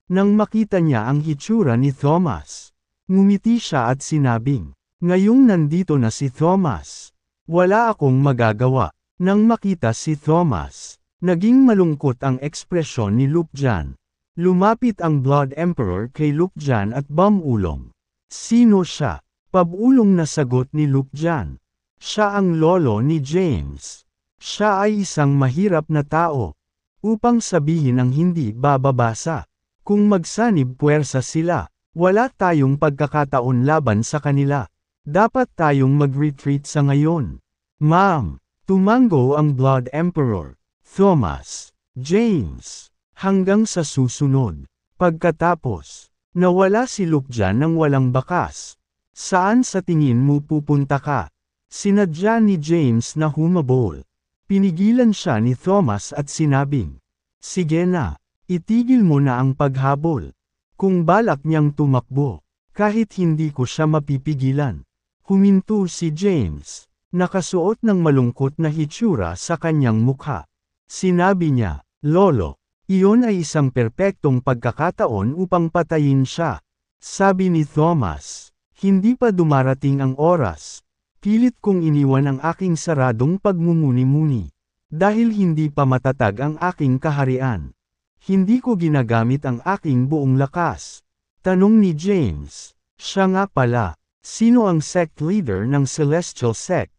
Nang makita niya ang hitsura ni Thomas, ngumiti siya at sinabing, "Ngayong nandito na si Thomas, wala akong magagawa." Nang makita si Thomas, naging malungkot ang ekspresyon ni Lupjan. Lumapit ang Blood Emperor kay Lupjan at bumulong. Sino siya? Pabulong na sagot ni Lupjan. Siya ang lolo ni James. Siya ay isang mahirap na tao. Upang sabihin ang hindi bababasa. Kung magsanib puwersa sila, wala tayong pagkakataon laban sa kanila. Dapat tayong mag-retreat sa ngayon. Ma'am, tumango ang Blood Emperor. Thomas, James. Hanggang sa susunod. Pagkatapos, nawala si Lupjan ng walang bakas. Saan sa tingin mo pupunta ka? Sinadya ni James na humabol. Pinigilan siya ni Thomas at sinabing, "Sige na, itigil mo na ang paghabol." Kung balak niyang tumakbo, kahit hindi ko siya mapipigilan. Huminto si James, nakasuot ng malungkot na hitsura sa kanyang mukha. Sinabi niya, "Lolo, iyon ay isang perpektong pagkakataon upang patayin siya." Sabi ni Thomas, "Hindi pa dumarating ang oras. Pilit kong iniwan ang aking saradong pagmumuni-muni. Dahil hindi pa matatag ang aking kaharian. Hindi ko ginagamit ang aking buong lakas." Tanong ni James, "Siya nga pala, sino ang sect leader ng Celestial Sect?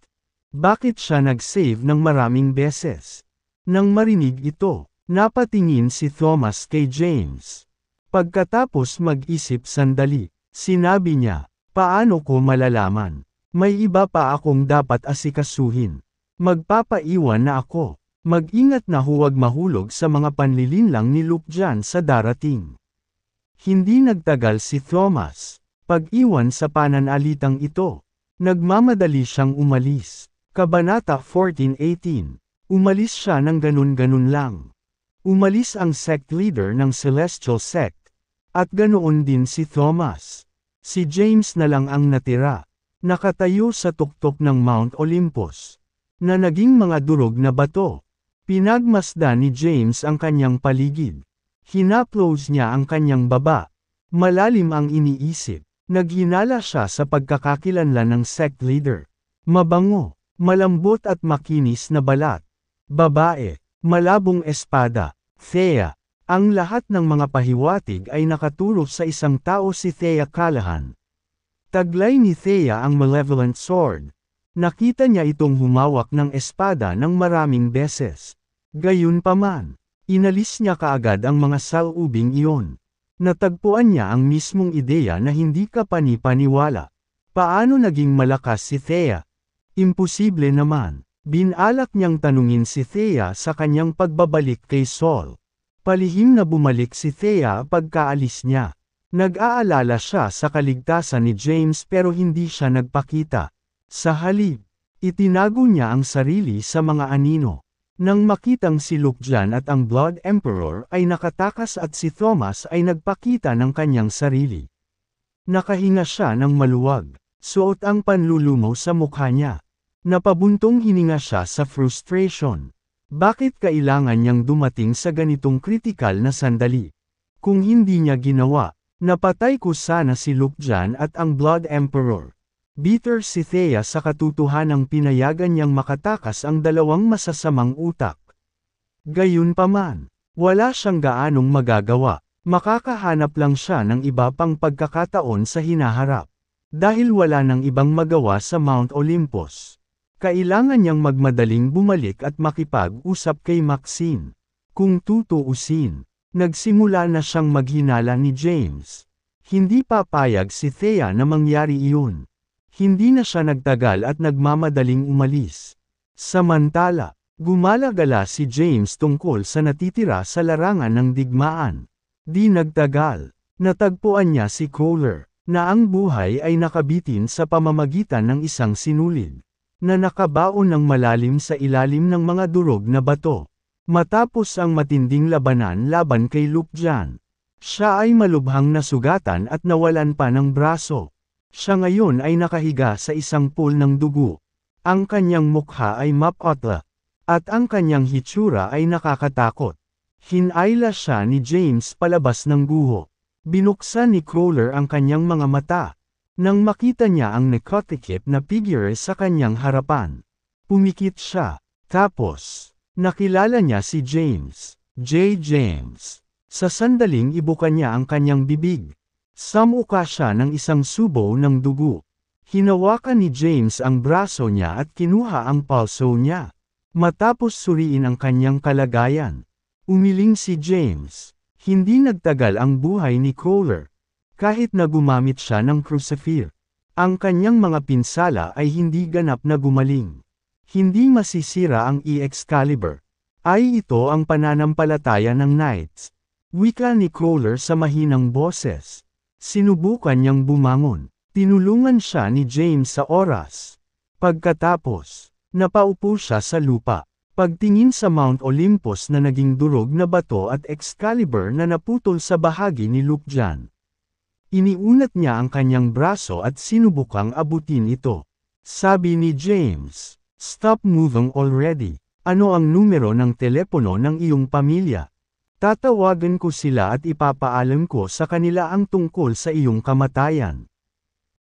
Bakit siya nag-save ng maraming beses?" Nang marinig ito, napatingin si Thomas kay James. Pagkatapos mag-isip sandali, sinabi niya, "Paano ko malalaman? May iba pa akong dapat asikasuhin. Magpapaiwan na ako. Mag-ingat na huwag mahulog sa mga panlilinlang ni Lupjan sa darating." Hindi nagtagal si Thomas. Pag-iwan sa pananalitang ito, nagmamadali siyang umalis. Kabanata 14:18. Umalis siya ng ganun-ganun lang. Umalis ang sect leader ng Celestial Sect. At ganoon din si Thomas. Si James na lang ang natira. Nakatayo sa tuktok ng Mount Olympus. Na naging mga durog na bato. Pinagmasdan ni James ang kanyang paligid. Hinaplos niya ang kanyang baba. Malalim ang iniisip. Naghinala siya sa pagkakakilanlan ng sect leader. Mabango, malambot at makinis na balat. Babae, malabong espada, Thea. Ang lahat ng mga pahiwatig ay nakaturo sa isang tao, si Thea Callahan. Taglay ni Thea ang malevolent sword. Nakita niya itong humawak ng espada ng maraming beses. Gayunpaman, inalis niya kaagad ang mga salubing iyon. Natagpuan niya ang mismong ideya na hindi kapani-paniwala. Paano naging malakas si Thea? Imposible naman. Binalak niyang tanungin si Thea sa kanyang pagbabalik kay Saul. Palihim na bumalik si Thea pagkaalis niya. Nag-aalala siya sa kaligtasan ni James pero hindi siya nagpakita. Sa halip, itinago niya ang sarili sa mga anino. Nang makitang si Lupjan at ang Blood Emperor ay nakatakas at si Thomas ay nagpakita ng kanyang sarili. Nakahinga siya ng maluwag. Suot ang panlulumo sa mukha niya. Napabuntong hininga siya sa frustration. Bakit kailangan niyang dumating sa ganitong kritikal na sandali? Kung hindi niya ginawa, napatay ko sana si Lupjan at ang Blood Emperor. Bitter si Thea sa katotohanang pinayagan niyang makatakas ang dalawang masasamang utak. Gayunpaman, wala siyang gaanong magagawa. Makakahanap lang siya ng iba pang pagkakataon sa hinaharap. Dahil wala nang ibang magawa sa Mount Olympus. Kailangan niyang magmadaling bumalik at makipag-usap kay Maxine. Kung tutuusin, nagsimula na siyang maghinala ni James. Hindi papayag si Thea na mangyari iyon. Hindi na siya nagtagal at nagmamadaling umalis. Samantala, gumala-gala si James tungkol sa natitira sa larangan ng digmaan. Di nagtagal, natagpuan niya si Kohler, na ang buhay ay nakabitin sa pamamagitan ng isang sinulid, na nakabaon ng malalim sa ilalim ng mga durog na bato. Matapos ang matinding labanan laban kay Lukjan, siya ay malubhang nasugatan at nawalan pa ng braso. Siya ngayon ay nakahiga sa isang pool ng dugo. Ang kanyang mukha ay mapotla, at ang kanyang hitsura ay nakakatakot. Hinayla siya ni James palabas ng guho. Binuksan ni Kohler ang kanyang mga mata. Nang makita niya ang nakatikip na figure sa kanyang harapan. Pumikit siya. Tapos, nakilala niya si James. James. Sa sandaling ibuka niya ang kanyang bibig. Samuka siya ng isang subo ng dugo. Hinawakan ni James ang braso niya at kinuha ang pulso niya. Matapos suriin ang kanyang kalagayan, umiling si James. Hindi nagtagal ang buhay ni Kohler. Kahit na gumamit siya ng crucifixion, ang kanyang mga pinsala ay hindi ganap na gumaling. Hindi masisira ang Excalibur. Ay ito ang pananampalataya ng Knights. Wika ni Kohler sa mahinang boses. Sinubukan niyang bumangon. Tinulungan siya ni James sa oras. Pagkatapos, napaupo siya sa lupa. Pagtingin sa Mount Olympus na naging durog na bato at Excalibur na naputol sa bahagi ni Lukjan. Iniunat niya ang kanyang braso at sinubukang abutin ito. Sabi ni James, "Stop moving already. Ano ang numero ng telepono ng iyong pamilya? Tatawagan ko sila at ipapaalam ko sa kanila ang tungkol sa iyong kamatayan."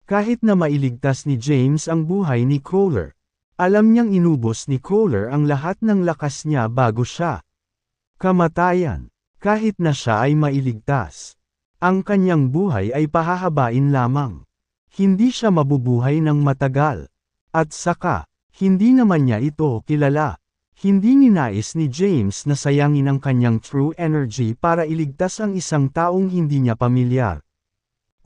Kahit na mailigtas ni James ang buhay ni Kohler, alam niyang inubos ni Kohler ang lahat ng lakas niya bago siya. Kamatayan. Kahit na siya ay mailigtas, ang kanyang buhay ay pahahabain lamang. Hindi siya mabubuhay ng matagal. At saka, hindi naman niya ito kilala. Hindi ninais ni James na sayangin ang kanyang true energy para iligtas ang isang taong hindi niya pamilyar.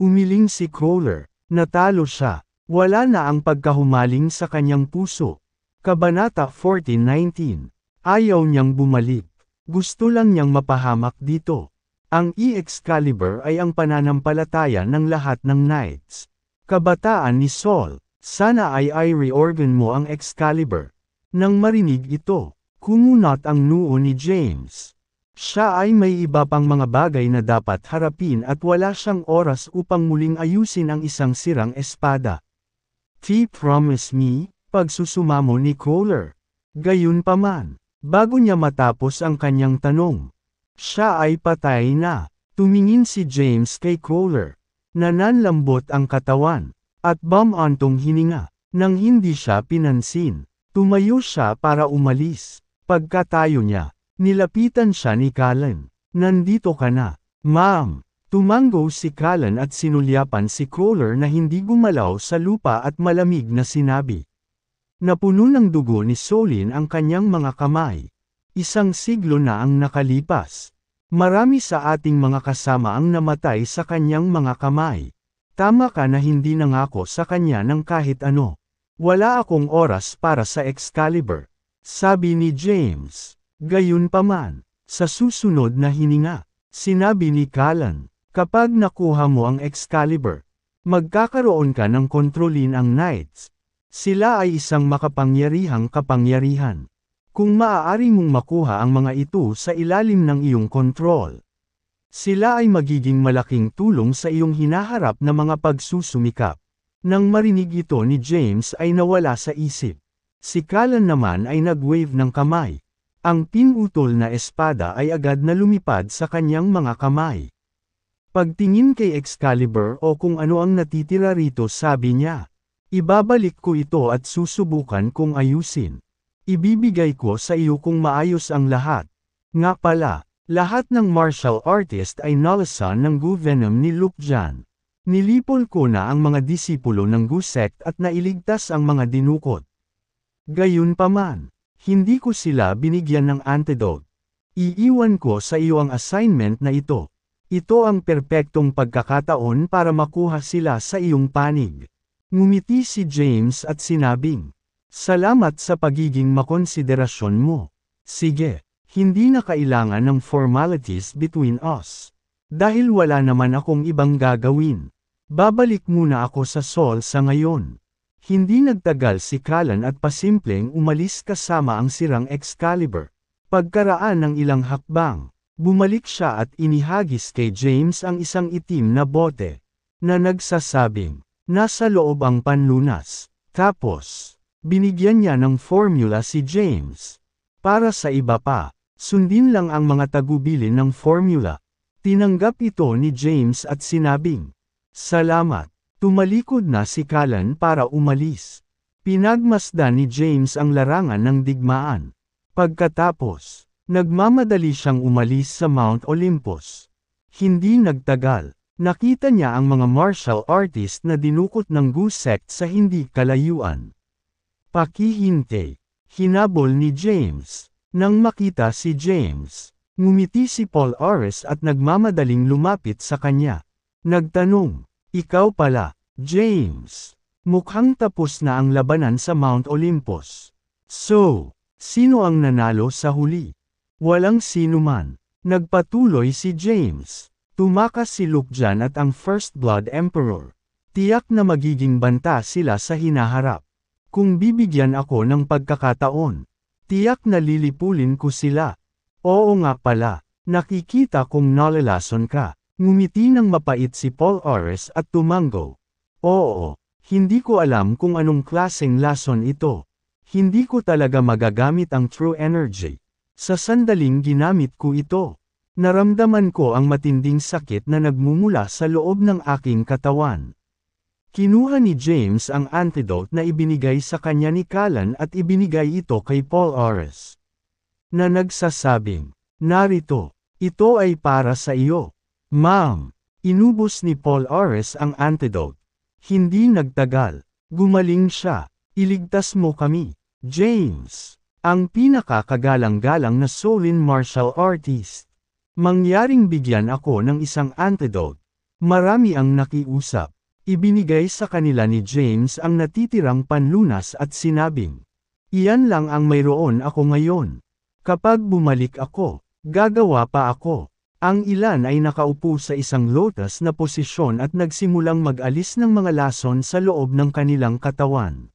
Umiling si Kohler. Natalo siya. Wala na ang pagkahumaling sa kanyang puso. Kabanata 14:19. Ayaw niyang bumalik. Gusto lang niyang mapahamak dito. Ang Excalibur ay ang pananampalataya ng lahat ng Knights. Kabataan ni Saul, sana ay i-reorgan mo ang Excalibur. Nang marinig ito, kumunat ang noo ni James. Siya ay may iba pang mga bagay na dapat harapin at wala siyang oras upang muling ayusin ang isang sirang espada. Promise me, pagsusumamo ni Kohler. Gayunpaman, bago niya matapos ang kanyang tanong, siya ay patay na. Tumingin si James kay Kohler. Nananlambot ang katawan, at bumantong hininga. Nang hindi siya pinansin, tumayo siya para umalis. Pagkatayo niya, nilapitan siya ni Callan. "Nandito ka na, ma'am." Tumango si Callan at sinulyapan si Kohler na hindi gumalaw sa lupa at malamig na sinabi. Napuno ng dugo ni Solin ang kanyang mga kamay. Isang siglo na ang nakalipas. Marami sa ating mga kasama ang namatay sa kanyang mga kamay. Tama ka na hindi nangako sa kanya ng kahit ano. Wala akong oras para sa Excalibur, sabi ni James. Gayunpaman, sa susunod na hininga, sinabi ni Callan, kapag nakuha mo ang Excalibur, magkakaroon ka ng kontrolin ang Knights. Sila ay isang makapangyarihang kapangyarihan. Kung maaari mong makuha ang mga ito sa ilalim ng iyong kontrol, sila ay magiging malaking tulong sa iyong hinaharap na mga pagsusumikap. Nang marinig ito ni James ay nawala sa isip. Si Callan naman ay nag-wave ng kamay. Ang pinutol na espada ay agad na lumipad sa kanyang mga kamay. Pagtingin kay Excalibur o kung ano ang natitira rito sabi niya, Ibabalik ko ito at susubukan kong ayusin. Ibibigay ko sa iyo kung maayos ang lahat. Nga pala, lahat ng martial artist ay nalasan ng Gu Venom ni Luke Jan. Nilipol ko na ang mga disipulo ng Gu sect at nailigtas ang mga dinukot. Gayunpaman, hindi ko sila binigyan ng antidote. Iiwan ko sa iyo ang assignment na ito. Ito ang perpektong pagkakataon para makuha sila sa iyong panig. Ngumiti si James at sinabing, "Salamat sa pagiging makonsiderasyon mo. Sige, hindi na kailangan ng formalities between us. Dahil wala naman akong ibang gagawin. Babalik muna ako sa Sol sa ngayon." Hindi nagtagal si Callan at pasimpleng umalis kasama ang sirang Excalibur. Pagkaraan ng ilang hakbang, bumalik siya at inihagis kay James ang isang itim na bote, na nagsasabing, "Nasa loob ang panlunas." Tapos, binigyan niya ng formula si James. Para sa iba pa, sundin lang ang mga tagubilin ng formula. Tinanggap ito ni James at sinabing, "Salamat." Tumalikod na si Callan para umalis. Pinagmasdan ni James ang larangan ng digmaan. Pagkatapos, nagmamadali siyang umalis sa Mount Olympus. Hindi nagtagal, nakita niya ang mga martial artist na dinukot ng Gu sect sa hindi kalayuan. "Pakihintay," hinabol ni James. Nang makita si James, ngumiti si Paul Ares at nagmamadaling lumapit sa kanya. Nagtanong, "Ikaw pala, James. Mukhang tapos na ang labanan sa Mount Olympus. So, sino ang nanalo sa huli?" "Walang sino man." Nagpatuloy si James. "Tumakas si Luke Jan at ang First Blood Emperor. Tiyak na magiging banta sila sa hinaharap. Kung bibigyan ako ng pagkakataon, tiyak na lilipulin ko sila." "Oo nga pala, nakikita kong nalalason ka." Ngumiti ng mapait si Paul Ares at tumango. "Oo, hindi ko alam kung anong klaseng lason ito. Hindi ko talaga magagamit ang true energy. Sa sandaling ginamit ko ito, naramdaman ko ang matinding sakit na nagmumula sa loob ng aking katawan." Kinuha ni James ang antidote na ibinigay sa kanya ni Callan at ibinigay ito kay Paul Ares. Na nagsasabing, "Narito, ito ay para sa iyo." "Ma'am." Inubos ni Paul Ares ang antidote. Hindi nagtagal. Gumaling siya. "Iligtas mo kami, James." Ang pinakakagalang-galang na Solin martial artist. "Mangyaring bigyan ako ng isang antidote." Marami ang nakiusap. Ibinigay sa kanila ni James ang natitirang panlunas at sinabing, "Iyan lang ang mayroon ako ngayon. Kapag bumalik ako, gagawa pa ako." Ang ilan ay nakaupo sa isang lotus na posisyon at nagsimulang mag-alis ng mga lason sa loob ng kanilang katawan.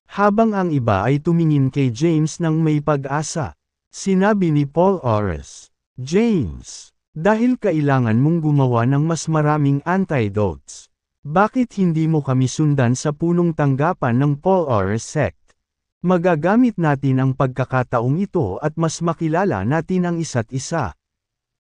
Habang ang iba ay tumingin kay James ng may pag-asa, sinabi ni Paul Ares, "James, dahil kailangan mong gumawa ng mas maraming antidotes, bakit hindi mo kami sundan sa punong tanggapan ng Paul Ares sect? Magagamit natin ang pagkakataong ito at mas makilala natin ang isa't isa."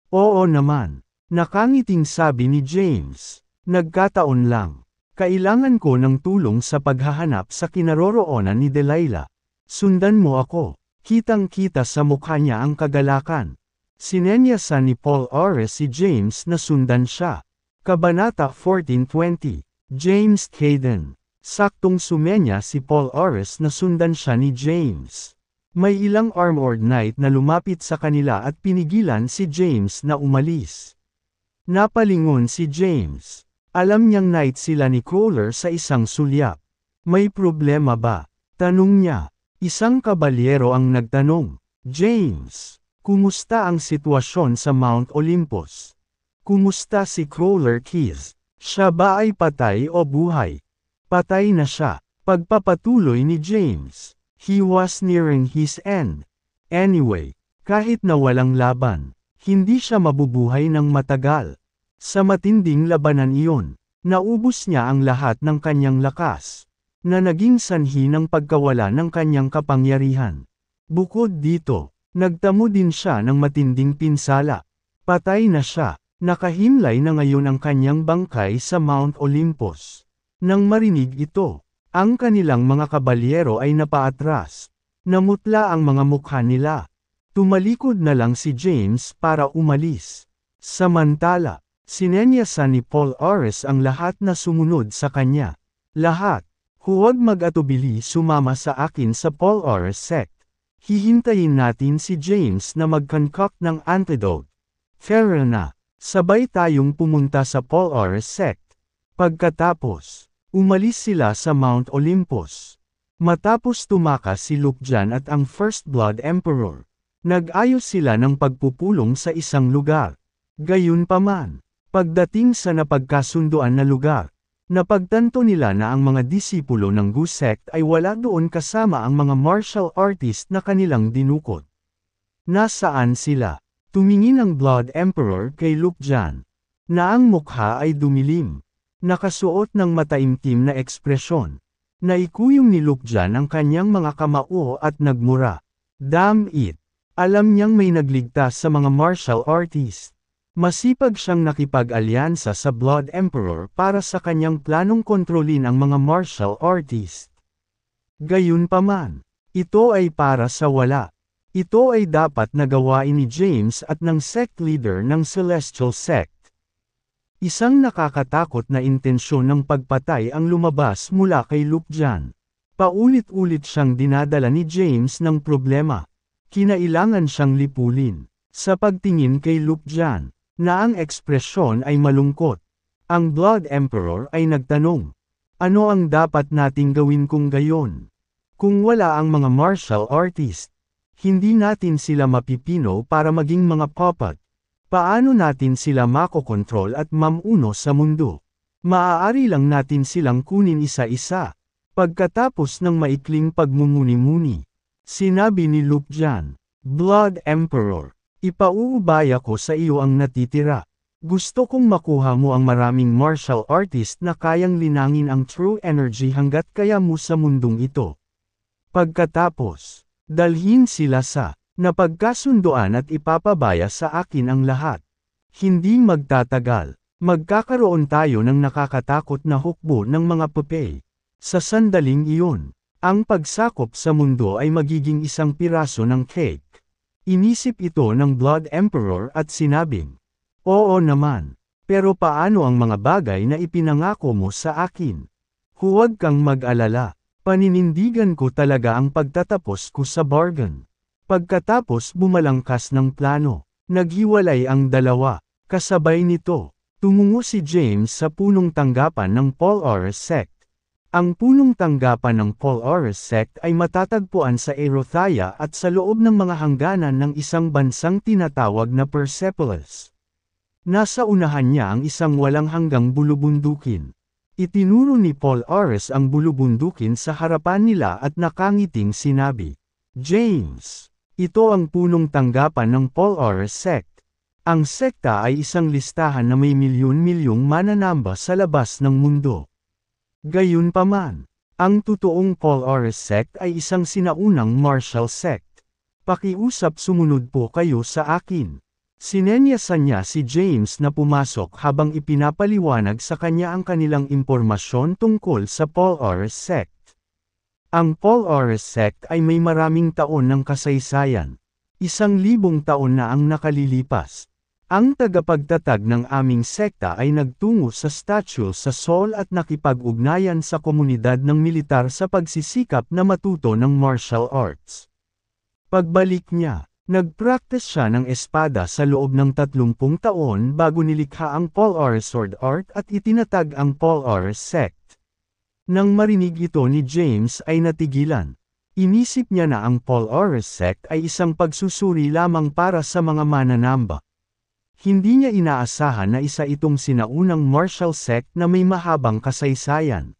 "Oo naman," nakangiting sabi ni James. "Nagkataon lang. Kailangan ko ng tulong sa paghahanap sa kinaroroonan ni Delilah. Sundan mo ako." Kitang-kita sa mukha niya ang kagalakan. Sinenyasan ni Paul Ares si James na sundan siya. Kabanata 14:20. James Caden. Saktong sumenya si Paul Ares na sundan siya ni James. May ilang armored knight na lumapit sa kanila at pinigilan si James na umalis. Napalingon si James. Alam niyang knight sila ni Crawler sa isang sulyap. "May problema ba?" tanong niya. Isang kabalyero ang nagtanong. "James, kumusta ang sitwasyon sa Mount Olympus? Kumusta si Crawler Keys? Siya ba ay patay o buhay?" "Patay na siya." Pagpapatuloy ni James. "He was nearing his end. Anyway, kahit na walang laban, hindi siya mabubuhay ng matagal. Sa matinding labanan iyon, naubos niya ang lahat ng kanyang lakas, na naging sanhi ng pagkawala ng kanyang kapangyarihan. Bukod dito, nagtamo din siya ng matinding pinsala. Patay na siya, nakahimlay na ngayon ang kanyang bangkay sa Mount Olympus." Nang marinig ito, Ang kanilang mga kabalyero ay napaatras. Namutla ang mga mukha nila. Tumalikod na lang si James para umalis. Samantala, sinenyasan ni Paul Ores ang lahat na sumunod sa kanya. Lahat, huwag mag-atubili sumama sa akin sa Paul Ores sect. Hihintayin natin si James na mag-concoct ng antidote. Fair na, sabay tayong pumunta sa Paul Ores sect. Pagkatapos, umalis sila sa Mount Olympus. Matapos tumakas si Lukjan at ang First Blood Emperor, nag-ayos sila ng pagpupulong sa isang lugar. Gayunpaman, pagdating sa napagkasunduan na lugar, napagtanto nila na ang mga disipulo ng Gu sect ay wala doon kasama ang mga martial artist na kanilang dinukot. Nasaan sila? Tumingin ang Blood Emperor kay Lukjan, na ang mukha ay dumilim. Nakasuot ng mataimtim na ekspresyon. Naikuyong ni Lukjan ang kanyang mga kamao at nagmura. Damn it! Alam niyang may nagligtas sa mga martial artist. Masipag siyang nakipag-alyansa sa Blood Emperor para sa kanyang planong kontrolin ang mga martial artist. Gayunpaman, ito ay para sa wala. Ito ay dapat na gawain ni James at ng sect leader ng Celestial Sect. Isang nakakatakot na intensyon ng pagpatay ang lumabas mula kay Lukjan. Paulit-ulit siyang dinadala ni James ng problema. Kinailangan siyang lipulin. Sa pagtingin kay Lukjan, na ang ekspresyon ay malungkot. Ang Blood Emperor ay nagtanong, ano ang dapat nating gawin kung gayon? Kung wala ang mga martial artist, hindi natin sila mapipino para maging mga puppet. Paano natin sila makokontrol at mamuno sa mundo? Maaari lang natin silang kunin isa-isa. Pagkatapos ng maikling pagmumuni-muni, sinabi ni Lukjan, Blood Emperor, ipauubaya ko sa iyo ang natitira. Gusto kong makuha mo ang maraming martial artist na kayang linangin ang true energy hanggat kaya mo sa mundong ito. Pagkatapos, dalhin sila sa napagkasunduan at ipapabaya sa akin ang lahat. Hindi magtatagal, magkakaroon tayo ng nakakatakot na hukbo ng mga pupe. Sa sandaling iyon, ang pagsakop sa mundo ay magiging isang piraso ng cake. Inisip ito ng Blood Emperor at sinabing, oo naman, pero paano ang mga bagay na ipinangako mo sa akin? Huwag kang mag-alala, paninindigan ko talaga ang pagtatapos ko sa bargain. Pagkatapos bumalangkas ng plano, naghiwalay ang dalawa. Kasabay nito, tumungo si James sa punong tanggapan ng Paul Ores sect. Ang punong tanggapan ng Paul Ores sect ay matatagpuan sa Erothia at sa loob ng mga hangganan ng isang bansang tinatawag na Persepolis. Nasa unahan niya ang isang walang hanggang bulubundukin. Itinuro ni Paul Ores ang bulubundukin sa harapan nila at nakangiting sinabi, James! Ito ang punong tanggapan ng Paul Ores sect. Ang sekta ay isang listahan na may milyon-milyong mananamba sa labas ng mundo. Gayunpaman, ang totoong Paul Ores sect ay isang sinaunang martial sect. Pakiusap sumunod po kayo sa akin. Sinenyasan niya si James na pumasok habang ipinapaliwanag sa kanya ang kanilang impormasyon tungkol sa Paul Ores sect. Ang Paul Ores sect ay may maraming taon ng kasaysayan. 1,000 taon na ang nakalilipas. Ang tagapagtatag ng aming sekta ay nagtungo sa statue sa Sol at nakipag-ugnayan sa komunidad ng militar sa pagsisikap na matuto ng martial arts. Pagbalik niya, nag-practice siya ng espada sa loob ng 30 taon bago nilikha ang Paul Ores sword art at itinatag ang Paul Ores sect. Nang marinig ito ni James ay natigilan. Inisip niya na ang Paul Ores sect ay isang pagsusuri lamang para sa mga mananamba. Hindi niya inaasahan na isa itong sinaunang martial sect na may mahabang kasaysayan.